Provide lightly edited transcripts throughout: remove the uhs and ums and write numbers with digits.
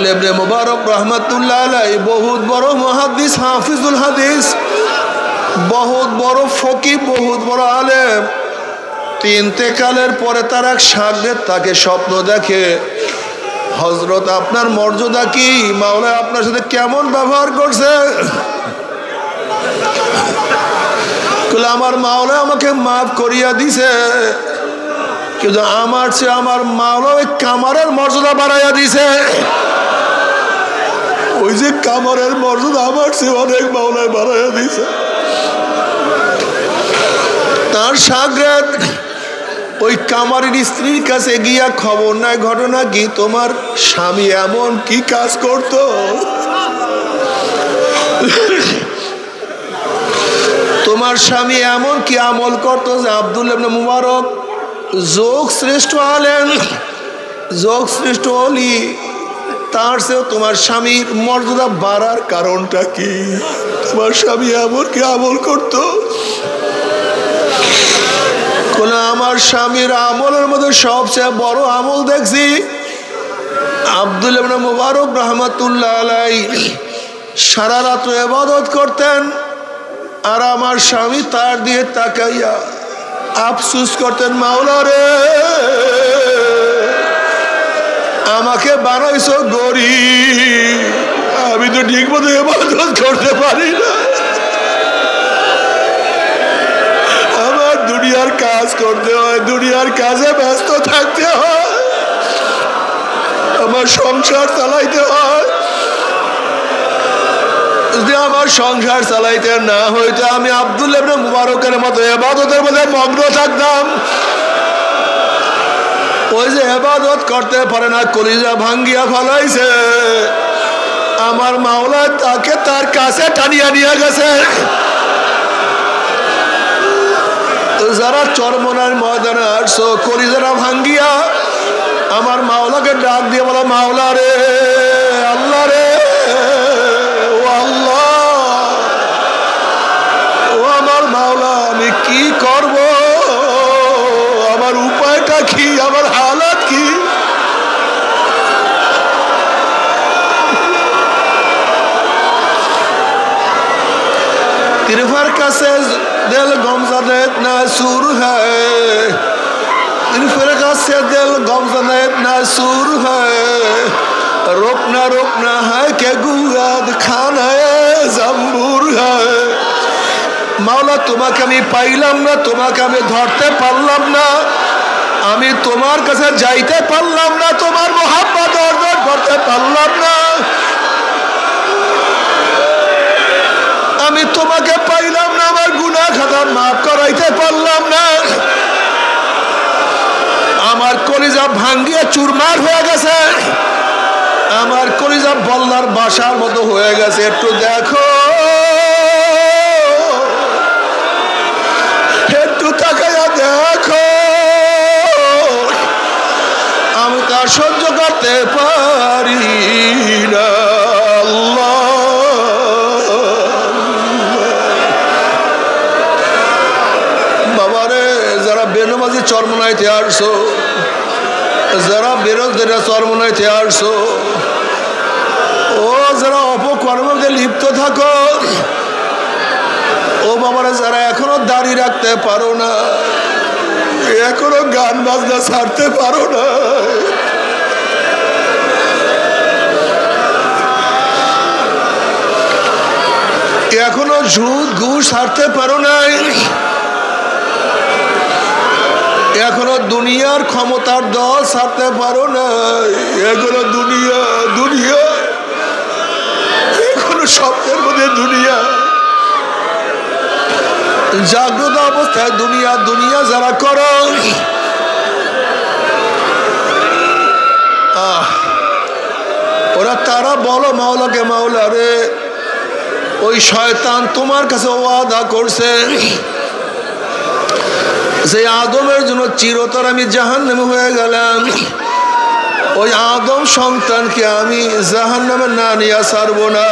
আব্দুল্লাহ ইবনে মুবারক রাহমাতুল্লাহ আলাইহি বহুত বড় মুহাদ্দিস, হাফিজুল হাদিস, বহুত বড় ফকিহ, বহুত বড় আলেম। ইন্তেকালের পরে তার এক শাগির্দ তাকে স্বপ্ন দেখে, হযরত আপনার মর্যাদা কি, মাওলা আপনার সাথে কেমন ব্যবহার করছে? আমার মাওলা আমাকে মাফ করিয়া দিছে, কিন্তু আমার চেয়ে আমার মাওলা ওই কামারের মর্যাদা বাড়াইয়া দিছে। ওই যে কামারের মর্যাদা আমার চেয়ে অনেক মাওলায় বাড়াইয়া দিছে। তার শাগির্দ ওই কামারের স্ত্রীর কাছে গিয়া খবর নাই, ঘটনা কি, তোমার স্বামী এমন কি কাজ করত, তোমার স্বামী এমন কি আমল করত যে আব্দুল্লাহ ইবনে মুবারক যোগ শ্রেষ্ঠ আলেম, যোগ শ্রেষ্ঠ ওলি, তার চেয়েও তোমার স্বামীর মর্যাদা বাড়ার কারণটা কি? তোমার স্বামী এমন কি আমল করত? আমার স্বামীর আমলের মধ্যে সবচেয়ে বড় আমল দেখছি, আব্দুল্লাহ ইবনে মুবারক রাহমাতুল্লাহ আলাইহি সারা রাত ইবাদত করতেন, আর আমার স্বামী তার দিয়ে তাকাইয়া আফসোস করতেন, মাওলা রে আমাকে বানাইছো গরিব, আমি তো ঠিক মতো ইবাদত করতে পারি না, আমার দুনিয়ার কাজ করতে হয়, দুনিয়ার কাজে ব্যস্ত থাকতে হয়, আমার সংসার চালাইতে হয়। যদি আমার সংসার চালাইতে না হইতো, আমি আব্দুল্লাহ ইবনে মুবারকের মতো ইবাদতের মধ্যে মগ্ন থাকতাম। ওই যে ইবাদত করতে পারে না, কলিজা ভাঙ্গিয়া ফলাইছে, আমার মাওলা তাকে তার কাছে টানিয়া নিয়ে গেছে। যারা চরমনার ময়দানে আসছো কলিজারা ভাঙ্গিয়া, আমার মাওলাকে ডাক দিয়ে বলো, মাওলা রে, আল্লাহ রে, ও আল্লাহ, ও আমার মাওলা, আমি কি করব, আমার উপায়টা কি, আমার হালাত কি? तिरफर का से दिल गमज़दे इतना सूर है, तिरफर का से दिल गमज़दे इतना सूर है, रोकना है कि गुआद खाना जंबूर है। মাওলা তোমাকে আমি পাইলাম না, তোমাকে আমি ধরতে পারলাম না, আমি তোমার কাছে যাইতে পারলাম না, তোমার মোহাব্বত অর্জন করতে পারলাম না, আমি তোমাকে পাইলাম না, আমার গুনাহ খাতা মাফ করাইতে পারলাম না, আমার কলিজা ভাঙ্গিয়ে চুরমার হয়ে গেছে, আমার কলিজা বল্লার বাসার মতো হয়ে গেছে, একটু দেখো, একটু তাকাইয়া দেখো, আমি তা সহ্য করতে পারি না। বেনমাজি চরমনাইতে আসছো, যারা বেরোজগার চরমনাইতে আসছো, ও যারা অপকর্মে লিপ্ত থাকো, ও বাবারা যারা এখনো দাড়ি রাখতে পারো না, এখনো গান বাজনা ছাড়তে পারো না, এখনো সুদ ঘুষ ছাড়তে পারো নাই, এখনো দুনিয়ার ক্ষমতার দল ছাড়তে পারো না, এখনো দুনিয়া দুনিয়া, এখনো স্বপ্নের মধ্যে দুনিয়া, জাগ্রত অবস্থায় দুনিয়া দুনিয়া যারা করো, ওরা তারা বলো মাওলাকে, মাওলা রে, ওই শয়তান তোমার কাছে ওয়াদা করছে যে আদমের জন্য চিরতর আমি জাহান্নামে হয়ে গেলাম, ওই আদম সন্তানকে আমি জাহান্নামে না নিয়ে ছাড়বো না।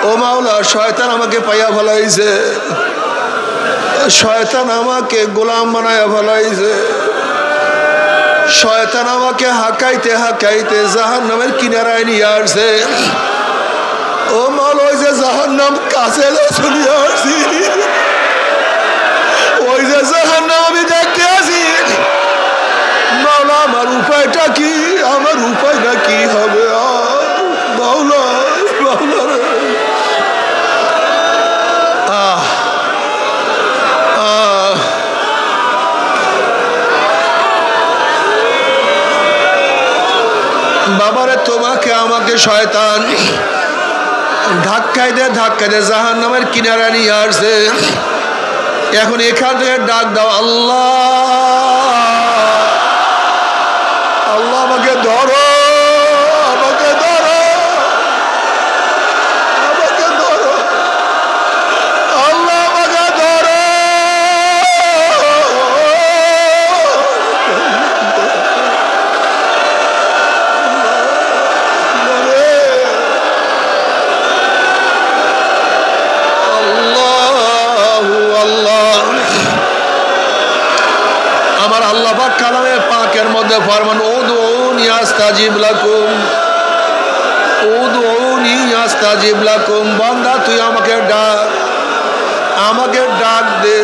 ও মাওলা, শয়তান আমাকে পাইয়া ফেলাইছে, শয়তান আমাকে গোলাম বানাইয়া ফেলাইছে, শয়তান আমাকে হাঁকাইতে হাঁকাইতে জাহান্নামের কিনারায় নিয়ে আসছে। ও মাওলা, ওই যে জাহান্নাম কাছে চলে আসছি, ওই যে জাহান্নাম আমি দেখতে আসি। মাওলা, আমার উপায়টা কি? আমার উপায়টা কি হবে? মাওলা, মাওলা রে। বাবারে, তোমাকে আমাকে শয়তান ধাক্কায় দে জাহান্নামের কিনারা নিয়ে আসছে। এখন এখান থেকে ডাক দাও, আল্লাহ, আল্লাহ আমাকে ধরো, আমাকে ধরো, আমাকে ধরো, আল্লাহ আমাকে ধরো। আমার আল্লাহ পাক কালামে পাকের মধ্যে ফরমান, উদউনি আস্তাজিব লাকুম, উদউনি আস্তাজিব লাকুম। বান্দা, তুই আমাকে ডাক, আমাকে ডাক দে।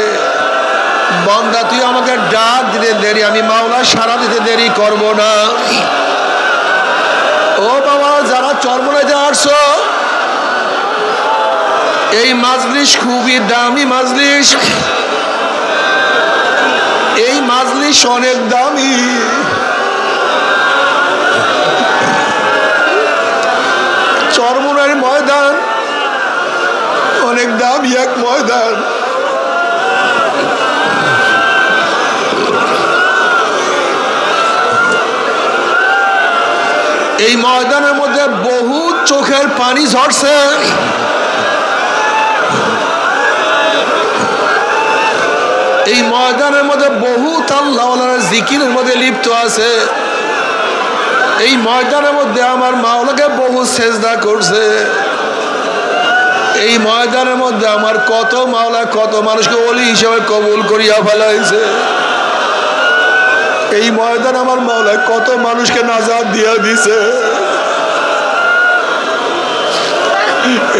বান্দা, তুই আমাকে ডাক দিতে দেরি, আমি মাওলা সারা দিতে দেরি করব না। ও বাবা, যারা চরমনাইতে আসছো, এই মাজলিস খুবই দামি মাজলিস, এই মাজলিস অনেক দামি। চরমনার ময়দান অনেক দামি এক ময়দান। এই ময়দানের মধ্যে বহু চোখের পানি ঝরছে। এই ময়দানের মধ্যে বহুত আল্লাহওয়ালারা জিকিরের মধ্যে লিপ্ত আছে। এই ময়দানের মধ্যে আমার মাওলাকে বহু সেজদা করছে। এই ময়দানের মধ্যে আমার কত মাওলা কত মানুষকে ওলি হিসেবে কবুল করিয়া ফেলাইছে। এই ময়দান আমার মাওলা কত মানুষকে নাজাত দিয়া দিছে।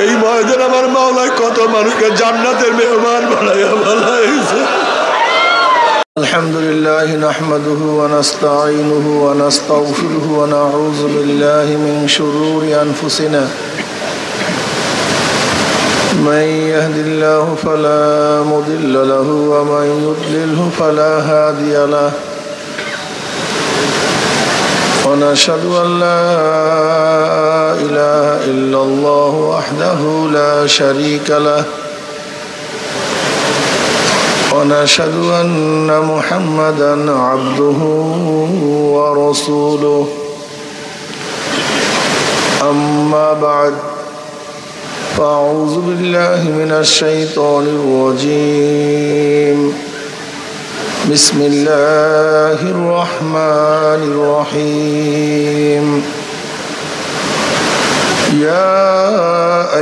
এই ময়দান আমার মাওলা কত মানুষকে জান্নাতের মেহমান বানাইয়া ফেলাইছে। আলহামদুলিল্লাহ নাহমাদুহু ওয়া নাস্তাঈনুহু ওয়া নাস্তাগফিরুহু ওয়া নাউযু বিল্লাহি মিন শুরুরি আনফুসিনা মান ইয়াহদিল্লাহু ফালা মুদিল্লা লাহু ওয়া মান ইউদ্লিলহু ফালা হাদিয়া লাহু ওয়া নাশহাদু আন লা ইলাহা ইল্লাল্লাহু ওয়াহদাহু লা শারীকা লাহু ونشهد أن محمدا عبده ورسوله أما بعد فأعوذ بالله من الشيطان الرجيم بسم الله الرحمن الرحيم يا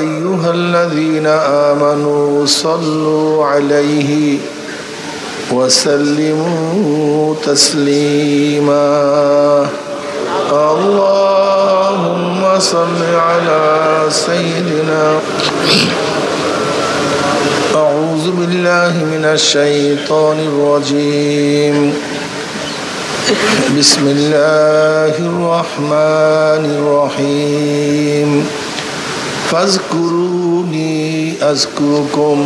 أيها الذين آمنوا صلوا عليه وسلموا تسليما اللهم صل على سيدنا أعوذ بالله من الشيطان الرجيم بسم الله الرحمن الرحيم فاذكروني أذكركم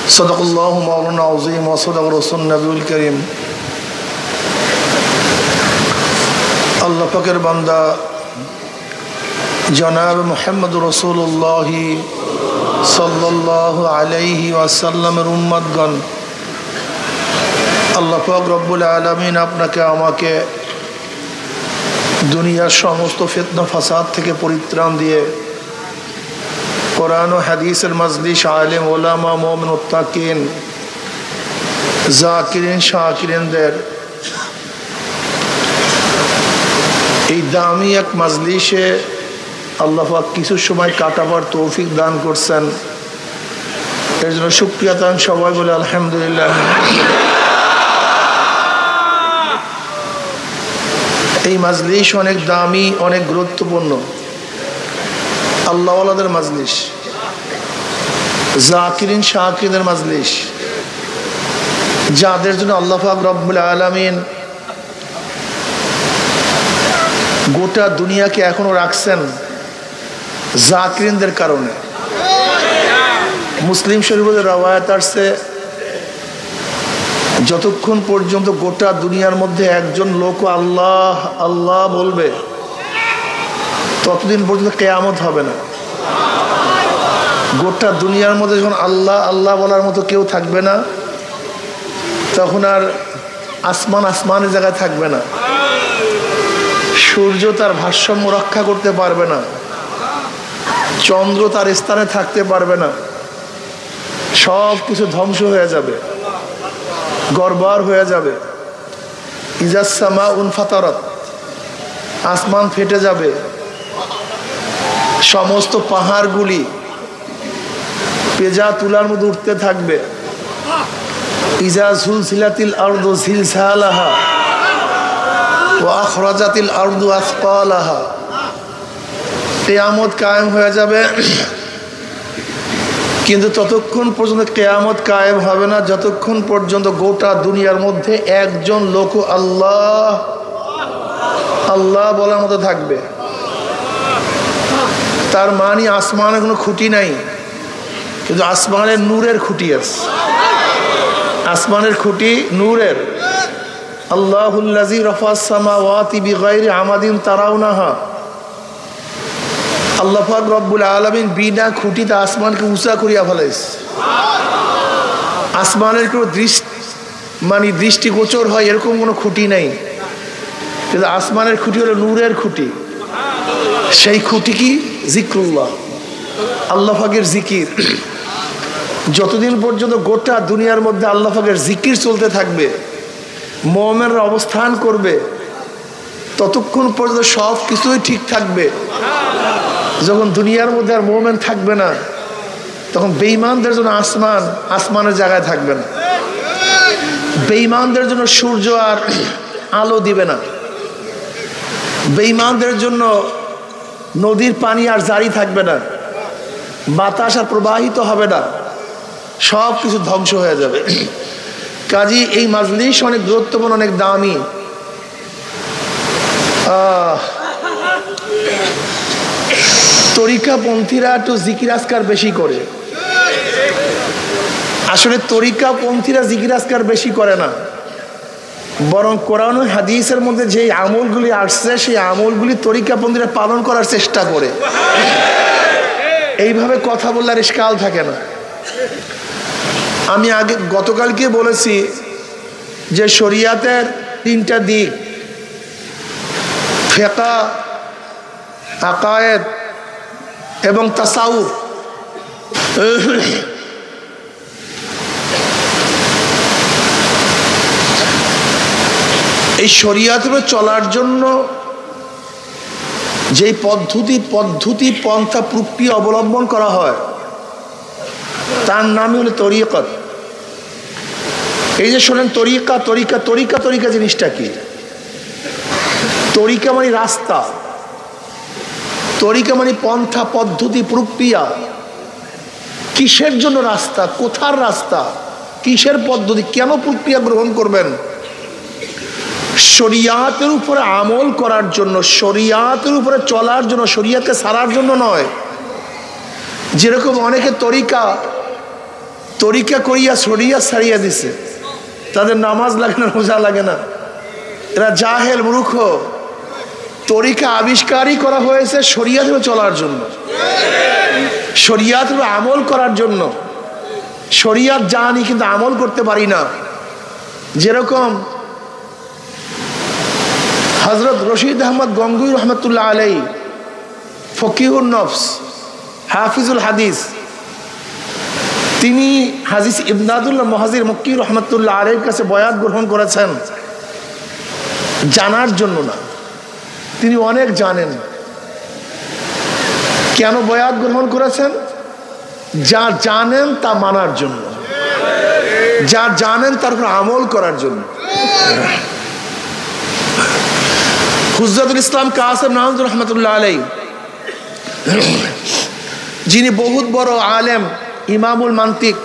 صدق الله مولانا العظيم وصدق رسول النبي الكريم আল্লাহ পাকের বান্দা জনাব মুহাম্মদ রাসূলুল্লাহ সাল্লাল্লাহু আলাইহি ওয়াসাল্লামের উম্মতগণ, আল্লাহ পাক রব্বুল আলামিন আপনাকে আমাকে দুনিয়ার সমস্ত ফিতনা ফাসাদ থেকে পরিত্রাণ দিয়ে কোরআন ও হাদিসের মজলিস, আলেম ওলামা, মুমিন মুত্তাকিন, জাকিরিন শাকিরিনদের এই দামি এক মজলিসে আল্লাহ পাক কিছু সময় কাটাবার তৌফিক দান করছেন। এর জন্য শুকরিয়া তান সবাই বলে আলহামদুলিল্লাহ। এই মাজলিস অনেক দামি, অনেক গুরুত্বপূর্ণ। আল্লাহওয়ালাদের মাজলিস, জাকিরিন শাকিরিনের মাজলিস, যাদের জন্য আল্লাহ পাক রব্বুল আলামিন গোটা দুনিয়াকে এখনো রাখছেন জাকিরিনদের কারণে। মুসলিম শরীফের রওয়ায়াত আসছে, যতক্ষণ পর্যন্ত গোটা দুনিয়ার মধ্যে একজন লোক আল্লাহ আল্লাহ বলবে ততদিন পর্যন্ত কিয়ামত হবে না। গোটা দুনিয়ার মধ্যে যখন আল্লাহ আল্লাহ বলার মতো কেউ থাকবে না, তখন আর আসমানের জায়গায় থাকবে না, সূর্য তার ভারসাম্য রক্ষা করতে পারবে না, চন্দ্র তার স্থানে থাকতে পারবে না, সব কিছু ধ্বংস হয়ে যাবে, গড়বড় হয়ে যাবে। ইজাস সামা উনফাতারাত, আসমান ফেটে যাবে, সমস্ত পাহাড়গুলি পেজা তুলার মধ্যে উঠতে থাকবে। ইজা জুলজিলাতিল আরদু জিলজালাহা ওয়া আখরাজাতিল আরদু আসকালাহা, কিয়ামত কায়েম হয়ে যাবে। কিন্তু ততক্ষণ পর্যন্ত কিয়ামত কায়েম হবে না যতক্ষণ পর্যন্ত গোটা দুনিয়ার মধ্যে একজন লোক আল্লাহ আল্লাহ বলার মতো থাকবে। তার মানে আসমানের কোনো খুঁটি নাই, কিন্তু আসমানের নূরের খুঁটি আছে। আসমানের খুঁটি নূরের। আল্লাহুল্লাযী রাফা'আস সামাওয়াতি বিগাইরি আমাদিন তারাউনাহা, আল্লাহ পাক রব্বুল আলামিন বিনা খুঁটিতে আসমানকে উঁচা করিয়া ফেলাইছে। আসমানের কোনো দৃষ্টিগোচর হয় এরকম কোনো খুঁটি নাই, কিন্তু আসমানের খুঁটি হলো নূরের খুঁটি। সেই খুঁটি কি? জিক্রুল্লাহ, আল্লাহ পাকের জিকির। যতদিন পর্যন্ত গোটা দুনিয়ার মধ্যে আল্লাহ পাকের জিকির চলতে থাকবে, মুমিনরা অবস্থান করবে, ততক্ষণ পর্যন্ত সব কিছুই ঠিক থাকবে। যখন দুনিয়ার মধ্যে আর মুমিন থাকবে না, তখন বেঈমানদের জন্য আসমানের জায়গায় থাকবে না। বেঈমানদের জন্য সূর্য আর আলো দিবে না। বেঈমানদের জন্য নদীর পানি আর জারি থাকবে না, বাতাস আর প্রবাহিত হবে না, সব কিছু ধ্বংস হয়ে যাবে। কাজী এই মাজলিস অনেক গুরুত্বপূর্ণ, অনেক দামি। তরিকাপন্থীরা একটু জিকির আজকার বেশি করে। আসলে তরিকাপন্থীরা জিকির আজকার বেশি করে না, বরং কোরআন ও হাদিসের মধ্যে যে আমলগুলি আসছে সেই আমলগুলি তরিকাপন্থীরা পালন করার চেষ্টা করে। এইভাবে কথা বললে আর ইশকাল থাকে না। আমি গতকালকে বলেছি যে শরিয়াতের তিনটা দিক, ফিকহ, আকায়েদ এবং তাসাউফ। এই শরিয়াতে চলার জন্য যে পদ্ধতি পন্থা প্রক্রিয়া অবলম্বন করা হয় তার নামই হলো তরিকত। এই যে শোনেন তরিকা জিনিসটা কি? তরিকা মানে রাস্তা, তরিকা মানে পন্থা পদ্ধতি প্রক্রিয়া। কিসের জন্য রাস্তা, কোথার রাস্তা, কিসের পদ্ধতি, কেন প্রক্রিয়া গ্রহণ করবেন? শরিয়াতের উপরে আমল করার জন্য, শরিয়াতের উপরে চলার জন্য, শরিয়াতকে ছাড়ার জন্য নয়। যেরকম অনেকে তরিকা করিয়া শরিয়াত ছাড়িয়ে দিছে, তাদের নামাজ লাগে না, রোজা লাগে না, এরা জাহেল মূর্খ। তরিকা আবিষ্কারই করা হয়েছে শরিয়াতে চলার জন্য, শরিয়াতে আমল করার জন্য। শরিয়াত জানি কিন্তু আমল করতে পারি না। যেরকম হযরত রশিদ আহমদ গঙ্গুই রহমতুল্লাহ আলাইহি, ফকিহুন নফস, হাফিজুল হাদিস, তিনি হাজিস ইমদাদুল্লাহ মুহাজির মক্কি রহমতুল্লাহ আলাইহির কাছে বয়াত গ্রহণ করেছেন জানার জন্য না, তিনি অনেক জানেন। কেন বয়াত গ্রহণ করেছেন? যা জানেন তা মানার জন্য, যা জানেন তার উপর আমল করার জন্য। হুজ্জাতুল ইসলাম কাসেম নানুতুল্লাহ রহমতুল্লাহ আলাইহি, যিনি বহুত বড় আলেম, ইমামুল মান্তিক,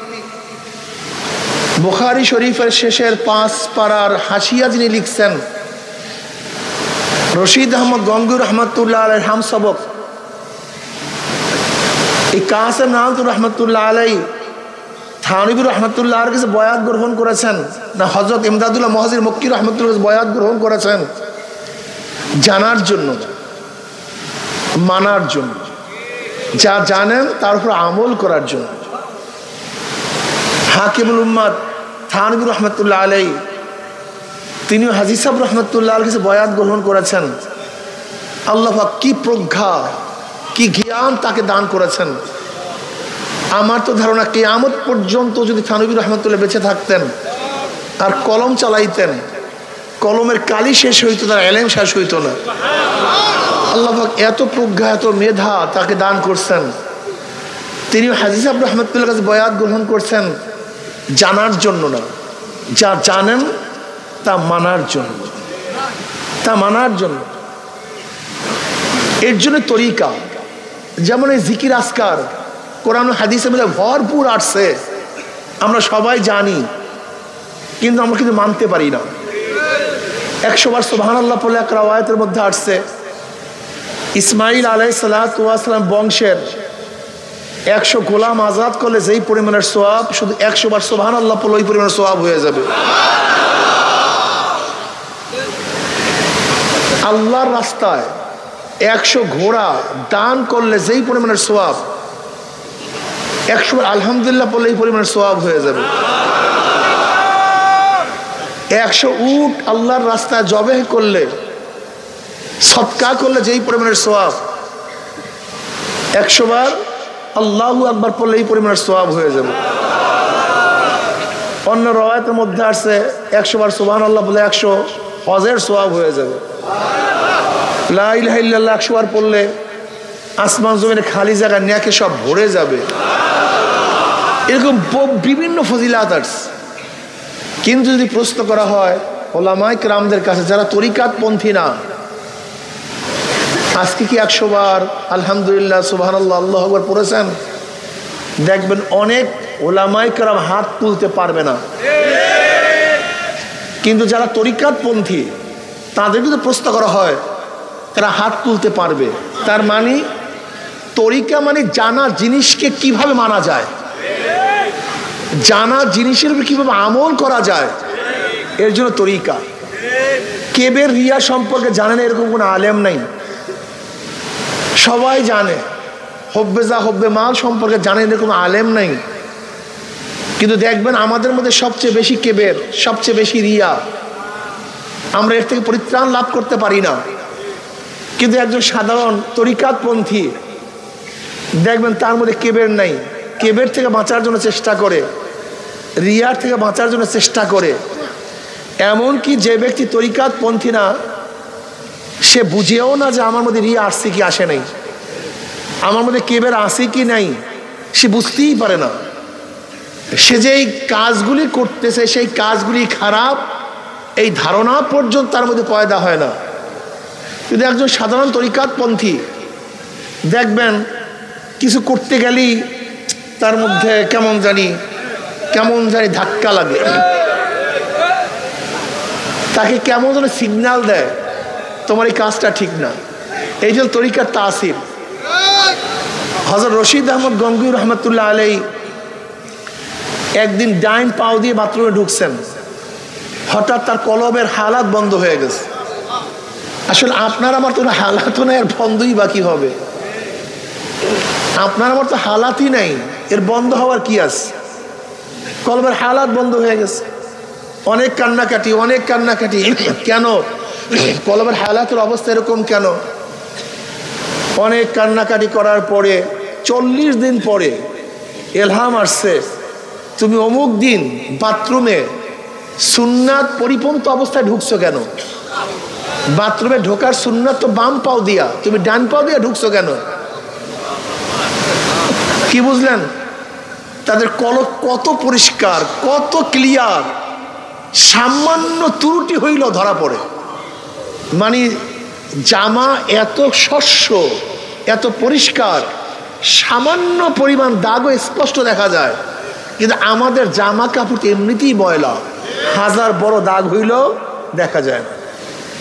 বুখারী শরীফের শেষের 5 পারার হাসিয়া যিনি লিখছেন, রশিদ আহমদ গঙ্গুই রহমতুল্লাহ আলাইহির হামসবক, এই কাসেম নানুতুল্লাহ রহমতুল্লাহ আলাইহি থানবী রহমতুল্লাহর কাছে বয়াত গ্রহণ করেছেন না হযরত ইমদাদুল্লাহ মুহাজির মক্কি রহমতুল্লাহ বয়াত গ্রহণ করেছেন? জানার জন্য, মানার জন্য, যা জানেন তার উপর আমল করার জন্য। হাকিমুল উম্মাত থানবী রহমতুল্লাহ আলাইহি তিনি হাজী সাহেব রহমতুল্লাহর কাছে বয়াত গ্রহণ করেছেন। আল্লাহ পাক কি প্রজ্ঞা, কি জ্ঞান তাকে দান করেছেন। আমার তো ধারণা কিয়ামত পর্যন্ত যদি থানবী রহমতুল্লাহ বেঁচে থাকতেন আর কলম চালাইতেন, কলমের কালি শেষ হইতো, তার এলেম শেষ হইতো না। আল্লাহ পাক এত প্রজ্ঞা, এত মেধা তাকে দান করছেন। তিনি হাজী সাহেব রহমতুল্লাহর কাছে বয়াত গ্রহণ করছেন জানার জন্য না, যা জানেন তা মানার জন্য, তা মানার জন্য। এর জন্য তরিকা, যেমন এই জিকির আসকার কোরআন হাদিসে মিলে ভরপুর আসছে, আমরা সবাই জানি, কিন্তু আমরা কিন্তু মানতে পারি না। 100 বার সুবহানাল্লাহ পড়লে এক রাওয়ায়াতের মধ্যে আসছে ইসমাইল আলাইহিস সালাতু ওয়াস সালাম বংশের 100 গোলাম আজাদ করলে যেই পরিমাণের সওয়াব, শুধু 100 বার সুবহানাল্লাহ পড়লে ওই পরিমাণের সওয়াব হয়ে যাবে। আল্লাহর রাস্তায় 100 ঘোড়া দান করলে যেই পরিমাণের সওয়াব, 100 বার আলহামদুলিল্লাহ পড়লে এই পরিমাণের সওয়াব হয়ে যাবে। 100 উট আল্লাহর রাস্তায় জবেহ করলে, সদকা করলে যেই পরিমাণের সওয়াব, 100 বার আল্লাহু আকবার পড়লে এই পরিমাণের সওয়াব হয়ে যাবে। অন্য রওয়ায়াতের মধ্যে আসছে 100 বার সুবহানাল্লাহ বলে 100 হজের সওয়াব হয়ে যাবে। লা ইলাহা ইল্লাল্লাহ 100 বার পড়লে আসমান জমিনে খালি জায়গা নেকে সব ভরে যাবে। এরকম বিভিন্ন ফজিলাত আছে। কিন্তু যদি প্রশ্ন করা হয় ওলামায়ে কেরামদের কাছে যারা তরিকাত পন্থী না, আজকে কি 100 বার আলহামদুলিল্লাহ সুবহানাল্লাহ আল্লাহু আকবার পড়েছেন? দেখবেন অনেক ওলামায়ে কেরাম হাত তুলতে পারবে না। কিন্তু যারা তরিকাত পন্থী তাদের যদি প্রশ্ন করা হয় তারা হাত তুলতে পারবে। তার মানে তরিকা মানে জানা জিনিসকে কিভাবে মানা যায়, জানা জিনিসের উপর কিভাবে আমল করা যায়, এর জন্য তরিকা। কেবের রিয়া সম্পর্কে জানেন এরকম কোনো আলেম নাই, সবাই জানে। হব্বেজা হব্বে মাল সম্পর্কে জানেন এরকম আলেম নাই। কিন্তু দেখবেন আমাদের মধ্যে সবচেয়ে বেশি কেবের, সবচেয়ে বেশি রিয়া, আমরা এর থেকে পরিত্রাণ লাভ করতে পারি না। কিন্তু একজন সাধারণ তরিকাতপন্থী দেখবেন তার মধ্যে কেবের নাই, কেবের থেকে বাঁচার জন্য চেষ্টা করে, রিয়ার থেকে বাঁচার জন্য চেষ্টা করে। এমনকি যে ব্যক্তি তরিকাতপন্থী না, সে বুঝেও না যে আমার মধ্যে রিয়া আসছে কি আসে নাই, আমার মধ্যে কেবের আসে কি নাই, সে বুঝতেই পারে না। সে যেই কাজগুলি করতেছে সেই কাজগুলি খারাপ, এই ধারণা পর্যন্ত তার মধ্যে পয়দা হয় না। কিন্তু একজন সাধারণ তরিকাতপন্থী দেখবেন কিছু করতে গেলেই তার মধ্যে কেমন জানি ধাক্কা লাগে, তাকে কেমন যেন সিগন্যাল দেয় তোমার এই কাজটা ঠিক না। এই যে তরিকার তাসির। হযরত রশিদ আহমদ গঙ্গুই রহমতুল্লাহ আলাইহি একদিন ডাইন পাও দিয়ে বাথরুমে ঢুকছেন, হঠাৎ তার কলবের হালাত বন্ধ হয়ে গেছে। আসলে আপনার আমার তো হালাত নাই, আর বন্ধই বাকি হবে। আপনার আমার তো হালাতই নাই, এর বন্ধ হওয়ার কি আছে? কলবের হালাত বন্ধ হয়ে গেছে। অনেক কান্নাকাটি। কেন কলবের হালাতের অবস্থা এরকম কেন? অনেক কান্নাকাটি করার পরে 40 দিন পরে ইলহাম আসছে, তুমি অমুক দিন বাথরুমে সুন্নাত পরিপন্থী অবস্থায় ঢুকছো কেন? বাথরুমে ঢোকার সুন্নাত তো বাম পাও দিয়া, তুমি ডান পাও দিয়া ঢুকছো কেন? কি বুঝলেন? তাদের কলব কত পরিষ্কার, কত ক্লিয়ার। সামান্য ত্রুটি হইল ধরা পড়ে, মানে জামা এত স্বচ্ছ, এত পরিষ্কার, সামান্য পরিমাণ দাগও স্পষ্ট দেখা যায়। কিন্তু আমাদের জামা কাপড় এমনিতেই ময়লা, হাজার বড় দাগ হইলেও দেখা যায় না।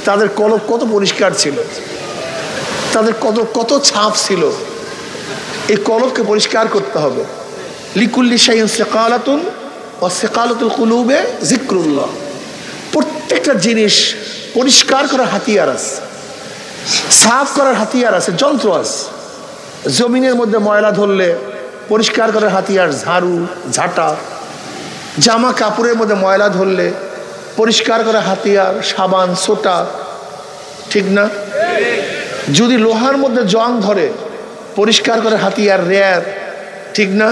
তাদের কলব কত পরিষ্কার ছিল, তাদের কত কত ছাপ ছিল। এই কলবকে পরিষ্কার করতে হবে। লিকুল্লি শাইইন সিকালাতুন ওয়া সিকালাতুল কুলুবে যিকরুল্লাহ। প্রত্যেকটা জিনিস পরিষ্কার করার হাতিয়ার আছে, সাফ করার হাতিয়ার আছে, যন্ত্র আছে। জমিনের মধ্যে ময়লা ধরলে পরিষ্কার করার হাতিয়ার ঝাড়ু, ঝাঁটা। জামা কাপড়ের মধ্যে ময়লা ধরলে পরিষ্কার করার হাতিয়ার সাবান, সোটা, ঠিক না? যদি লোহার মধ্যে জং ধরে পরিষ্কার করার হাতিয়ার র্যার, ঠিক না?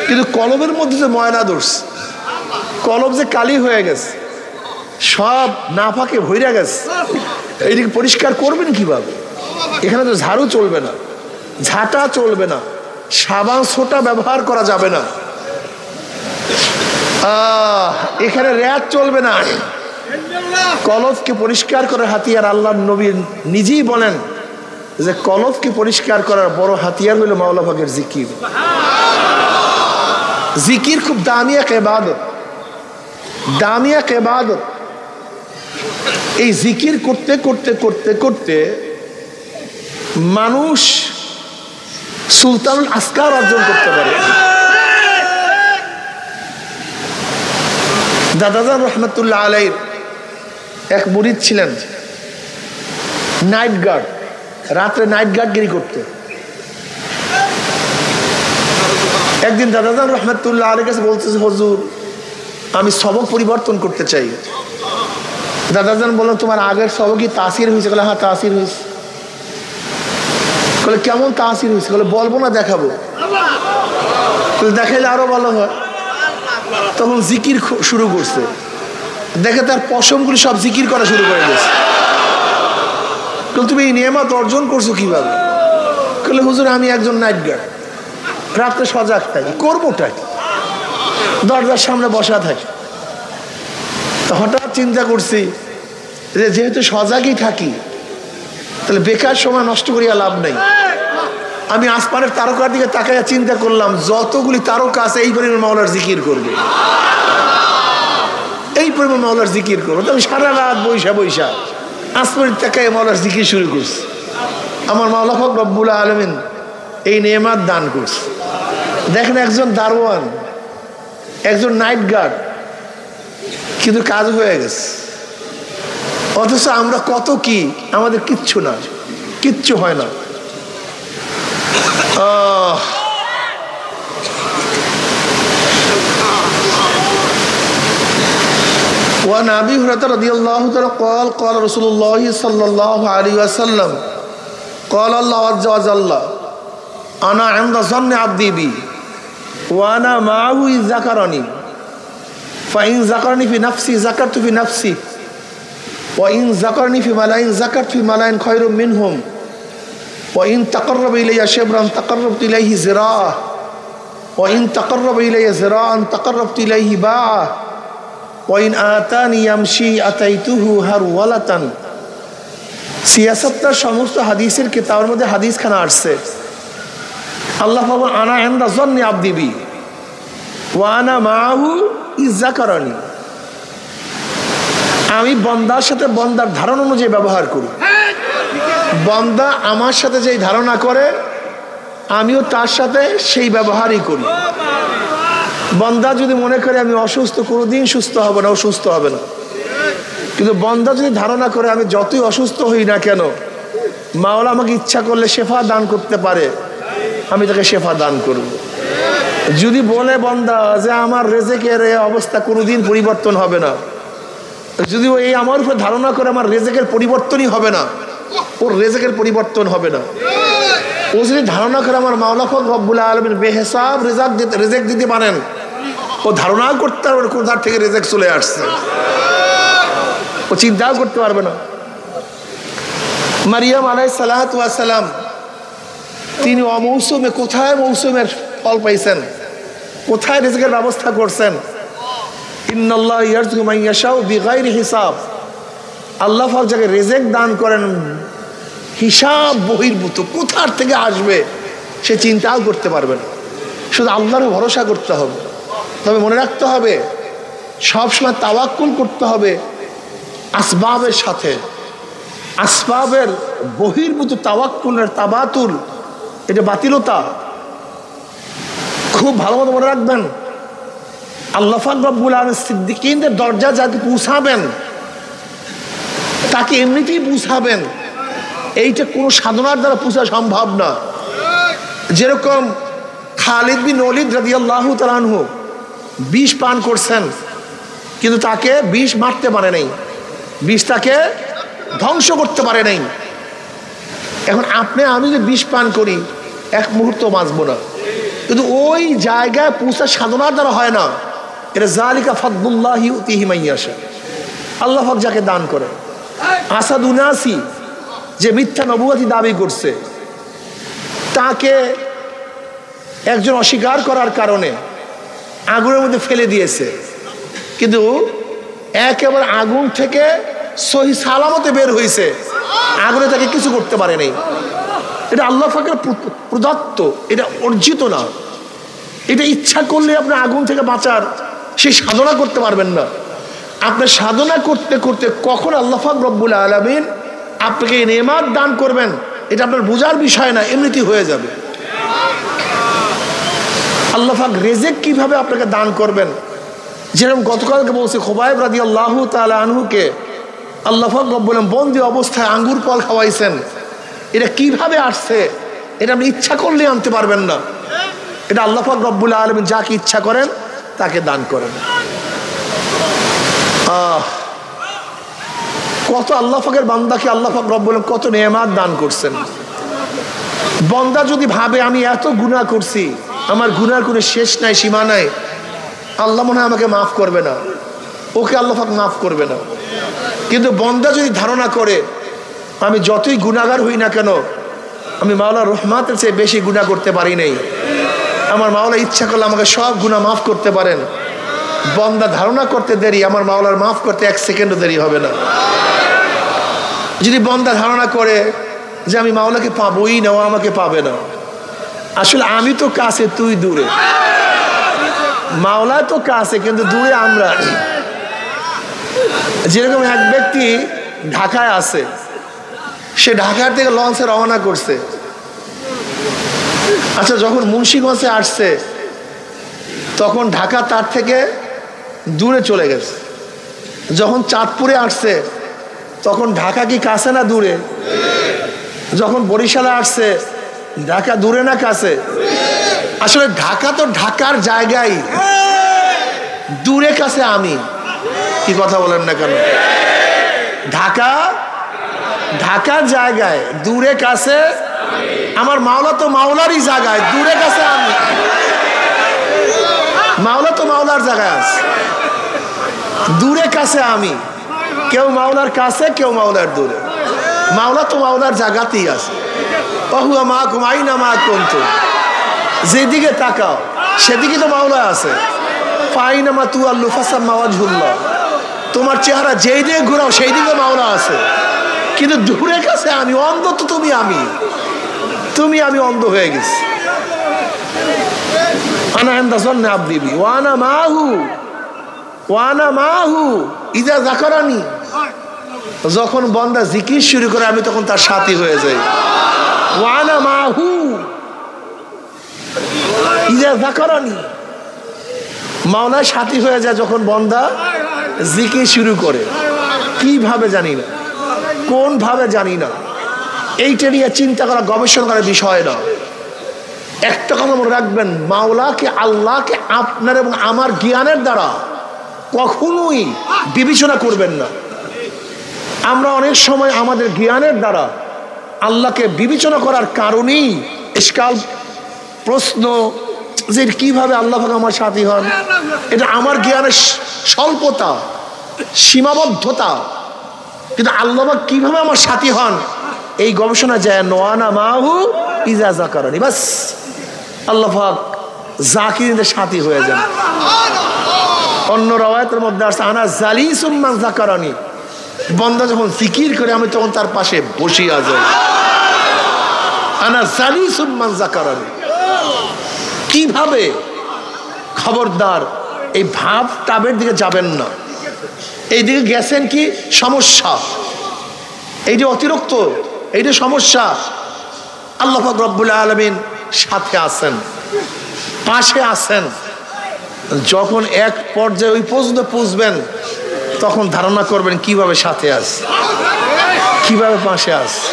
কিন্তু কলবের মধ্যে যে ময়লা ধরছে, কলব যে কালি হয়ে গেছে, সব নাফাকে ভইরা গেছে, এইদিকে পরিষ্কার করবেন কিভাবে? এখানে তো ঝাড়ু চলবে না, ঝাঁটা চলবে না, সাবান সোটা ব্যবহার করা যাবে না, এখানে র্যাত চলবে না। কলবকে পরিষ্কার করার হাতিয়ার আল্লাহর নবী নিজেই বলেন যে কলবকে পরিষ্কার করার বড় হাতিয়ার হলো মাওলা পাকের জিকির। জিকির খুব দামি এক ইবাদত, দামি এক ইবাদত। এই জিকির করতে করতে করতে করতে মানুষ সুলতানুল আসকার অর্জন করতে পারে। দাদাজান রহমতুল্লাহ আলাইহির এক মুরিদ ছিলেন, নাইট গার্ড, রাত্রে নাইট গার্ডগিরি করতে। একদিন দাদাজান রহমতুল্লাহ আলাইহির কাছে বলতেছে, হুজুর আমি সবক পরিবর্তন করতে চাই। দাদাজান বললেন, তোমার আগের সবকই তাসির হয়েছে? বলে হ্যাঁ তাসির হয়েছে। বলে কেমন তাসির হয়েছে? বলে বলবো না, দেখাবো। দেখাইলে আরো ভালো হয়। তখন জিকির শুরু করছে, দেখে তার পশমগুলি সব জিকির করা শুরু করে দিয়েছে। তুমি এই নিয়ামত অর্জন করছো কিভাবে? বলে হুজুর আমি একজন নাইট গার্ড, রাত্রে সজাগ থাকি, করবোটা কি? দরজার সামনে বসা থাকি। তো হঠাৎ চিন্তা করছি যে যেহেতু সজাগই থাকি, তাহলে বেকার সময় নষ্ট করিয়া লাভ নেই। আমি আসমানের তারকার দিকে তাকাইয়া চিন্তা করলাম, যতগুলি তারকা আছে এই পরিমাণ মাওলার জিকির করবে, এই পরিমাণ মাওলার জিকির করবো। তো আমি সারা রাত বৈশা বৈশা আসমানের তাকাইয়া মাওলার জিকির শুরু করছি। আমার মাওলা পাক রব্বুল আলামিন এই নেয়ামত দান করছে। দেখেন, একজন দারোয়ান, একজন নাইট গার্ড, কিন্তু কাজ হয়ে গেছে। অথচ আমরা কত কি, আমাদের কিচ্ছু না, কিচ্ছু হয় না। وعن أبي هريرة رضي الله تعالى قال قال رسول الله صلى الله عليه وسلم قال الله عز وجل أنا عند ظن عبدي بي وأنا معه إذ ذكرني فإن ذكرني في نفسي ذكرت في نفسي وإن ذكرني في ملأ ذكرت في ملأ خير منهم وإن تقرب إلي شبرا تقربت إليه ذراعا وإن تقرب إلي ذراعا تقربت إليه باعا وإن آتاني يمشي أتيته هرولة। সিয়াসতের সমস্ত হাদিসের কিতাবের মধ্যে হাদিস খানা আসছে, আল্লাহ পাক আনা ইনদা যন্নি আবদি বি ওয়া আনা মাআহু ইয যাকারানি। আমি বান্দার সাথে বান্দার ধারণা অনুযায়ী ব্যবহার করি। বান্দা আমার সাথে যেই ধারণা করে আমিও তার সাথে সেই ব্যবহারই করি। বান্দা যদি মনে করে আমি অসুস্থ, কোনোদিন সুস্থ হবে না, অসুস্থ হবে না। কিন্তু বান্দা যদি ধারণা করে আমি যতই অসুস্থ হই না কেন, মাওলা আমাকে ইচ্ছা করলে শেফা দান করতে পারে, আমি তাকে শেফা দান করব। যদি বলে বান্দা যে আমার রেজেকের এই অবস্থা কোনোদিন পরিবর্তন হবে না, যদি ও এই আমার উপর ধারণা করে আমার রেজেকের পরিবর্তনই হবে না, ওর রেজেকের পরিবর্তন হবে না। ও যদি ধারণা করে আমার মাওলা পাক রব্বুল আলামিন বেহিসাব রেজেক দিতে পারেন, ও ধারণা করতে পারবে কোথার থেকে রেজেক চলে আসছে, ও চিন্তাও করতে পারবে না। মারিয়াম আলাইহিস সালাতু ওয়াস সালাম তিনি অমৌসুমে কোথায় মৌসুমের ফল পাইছেন, কোথায় রিজকের ব্যবস্থা করছেন। ইন্নাল্লাহু ইয়ারযুকু মান ইয়াশাউ বিগাইরি হিসাব। আল্লাহ পাক যাকে রিজক দান করেন হিসাব বহির্ভূত, কোথার থেকে আসবে সে চিন্তাও করতে পারবে না। শুধু আল্লাহর ভরসা করতে হবে। তবে মনে রাখতে হবে সবসময় তাওয়াক্কুল করতে হবে আসবাবের সাথে। আসবাবের বহির্ভূত তাওয়াক্কুলের তাবাতুল, এটা বাতিলতা। খুব ভালো মতো মনে রাখবেন, আল্লাহ পাক রব্বুল আলামিন সিদ্দিকীনদের দরজা যাকে পৌঁছাবেন তাকে এমনিতেই পৌঁছাবেন, এইটা কোনো সাধনার দ্বারা পৌঁছা সম্ভব না। যেরকম খালিদ বিন ওলীদ রাদিয়াল্লাহু তাআলা আনহু বিষ পান করছেন, কিন্তু তাকে বিষ মারতে পারে নাই, বিষ তাকে ধ্বংস করতে পারে নাই। এখন আপনি আমি যে বিষ পান করি এক মুহূর্ত বাঁচবো না, কিন্তু ওই জায়গায় পৌঁছা সাধনার দ্বারা হয় না। এটা যালিকা ফাদলুল্লাহি ইউতিহি মান ইয়াশা, আল্লাহ পাক যাকে দান করে। আসাদ উনাসি যে মিথ্যা নবুয়তি দাবি করছে, তাকে একজন অস্বীকার করার কারণে আগুনের মধ্যে ফেলে দিয়েছে, কিন্তু একেবারে আগুন থেকে সহি সালামতে বের হয়েছে, আগুনে তাকে কিছু করতে পারে নাই। এটা আল্লাহ পাকের প্রদত্ত, এটা অর্জিত না। এটা ইচ্ছা করলে আপনি আগুন থেকে বাঁচার সেই সাধনা করতে পারবেন না। আপনি সাধনা করতে করতে কখন আল্লাহ পাক রব্বুল আলামিন আপনাকে নেয়ামত দান করবেন এটা আপনার বোঝার বিষয় না, এমনিতেই হয়ে যাবে। আল্লাহ পাক রিজিক কিভাবে আপনাকে দান করবেন, যেরকম গতকালকে বলছে খুবাইব রাদিয়াল্লাহু তাআলা আনহুকে আল্লাহ পাক রব্বুল আলামিন বন্দি অবস্থায় আঙ্গুর ফল খাওয়াইছেন। এটা কিভাবে আসছে এটা আপনি ইচ্ছা করলে আনতে পারবেন না। এটা আল্লাহ পাক রব্বুল আলামিন যাকে ইচ্ছা করেন তাকে দান করেন। কত আল্লাহ পাকের বান্দাকে আল্লাহ পাক রব্বুল আলামিন কত নেয়ামত দান করছেন। বান্দা যদি ভাবে আমি এত গুনাহ করছি, আমার গুনার কোনো শেষ নাই, সীমা নাই, আল্লাহ মনে হয় আমাকে মাফ করবে না, ওকে আল্লাহ পাক মাফ করবে না। কিন্তু বান্দা যদি ধারণা করে আমি যতই গুনাহগার হই না কেন, আমি মাওলার রহমতের চেয়ে বেশি গুনাহ করতে পারি নাই, আমার মাওলা ইচ্ছা করলে আমাকে সব গুনাহ মাফ করতে পারেন, বান্দা ধারণা করতে দেরি, আমার মাওলার মাফ করতে এক সেকেন্ডও দেরি হবে না। যদি বান্দা ধারণা করে যে আমি মাওলাকে পাবোই না, ও আমাকে পাবে না, আসলে আমি তো কাছে তুই দূরে, মাওলা তো কাছে কিন্তু দূরে আমরা। যেরকম এক ব্যক্তি ঢাকায় আছে, সে ঢাকার থেকে লঞ্চে রওনা করছে। আচ্ছা, যখন মুন্সিগঞ্জে আসছে তখন ঢাকা তার থেকে দূরে চলে গেছে। যখন চাঁদপুরে আসছে তখন ঢাকা কি কাছে না দূরে? যখন বরিশালে আসছে ঢাকা দূরে না কাছে? আসলে ঢাকা তো ঢাকার জায়গায়, দূরে কাছে আমি। কি কথা বলেন না কেন? ঢাকা ঢাকার জায়গায়, দূরে কাছে আমার মাওলা তো মাওলারই জায়গায়, দূরে কাছে আমি। মাওলা তো মাওলার জায়গায় আছে, দূরে কাছে আমি। কেউ মাওলার কাছে, কেউ মাওলার দূরে। মাওলা তো মাওলার জায়গাতেই আছে। ওহুয়া মাকুম আইনা মা কুনতুম, যেদিকে তাকাও সেদিকে তো মাওলা আছে। ফাইনামা তুআল্লু ফাসাম্মা ওয়াজহুল্লাহ, তোমার চেহারা যেই দিকে ঘোরাও সেই দিকে মাওলা আছে। কিন্তু দূরে কাছে আমি, অন্ধ তো তুমি, আমি অন্ধ হয়ে গেছি। আনা ইনদা যান্নি আবদি বি ওয়া আনা মাহু ইযা যাকারানি, যখন বান্দা জিকির শুরু করে আমি তখন তার সাথী হয়ে যাই। ওয়া আনা মাহু ইযা যাকারানি, মাওলার সাথী হয়ে যায় যখন বান্দা জিকির শুরু করে। কিভাবে জানি না, কোন ভাবে জানি না, এইটা নিয়ে চিন্তা করা, গবেষণা করার বিষয় না। একটা কথা মনে রাখবেন, মাওলাকে, আল্লাহকে আপনার এবং আমার জ্ঞানের দ্বারা কখনোই বিবেচনা করবেন না। আমরা অনেক সময় আমাদের জ্ঞানের দ্বারা আল্লাহকে বিবেচনা করার কারণেই ইশকাল, প্রশ্ন যে কিভাবে আল্লাহ পাক আমার সাথী হন, এটা আমার জ্ঞানের স্বল্পতা, সীমাবদ্ধতা। কিন্তু আল্লাহ পাক কিভাবে আমার সাথী হন এই গবেষণা যায় নোয়ানা মাহু ইজা যাকারানি, বাস আল্লাহ পাক জাকিরদের সাথী হয়ে যান। অন্য রাওয়ায়াতের মধ্যে আছে আনা জালিসুম মান যাকারানি, বান্দা যখন জিকির করে আমি তখন তার পাশে বসিয়া যাই। আনা জালিসুম মান যাকারানি। কিভাবে? খবরদার এই ভাব টাবের দিকে যাবেন না। এইদিকে গেছেন কি সমস্যা, এইটা অতিরিক্ত, এইটা সমস্যা। আল্লাহ পাক রব্বুল আলামিন সাথে আছেন, পাশে আছেন। যখন এক পর্যায়ে ওই পর্যন্ত পুষবেন তখন ধারণা করবেন কিভাবে সাথে আছে, কিভাবে পাশে আছে।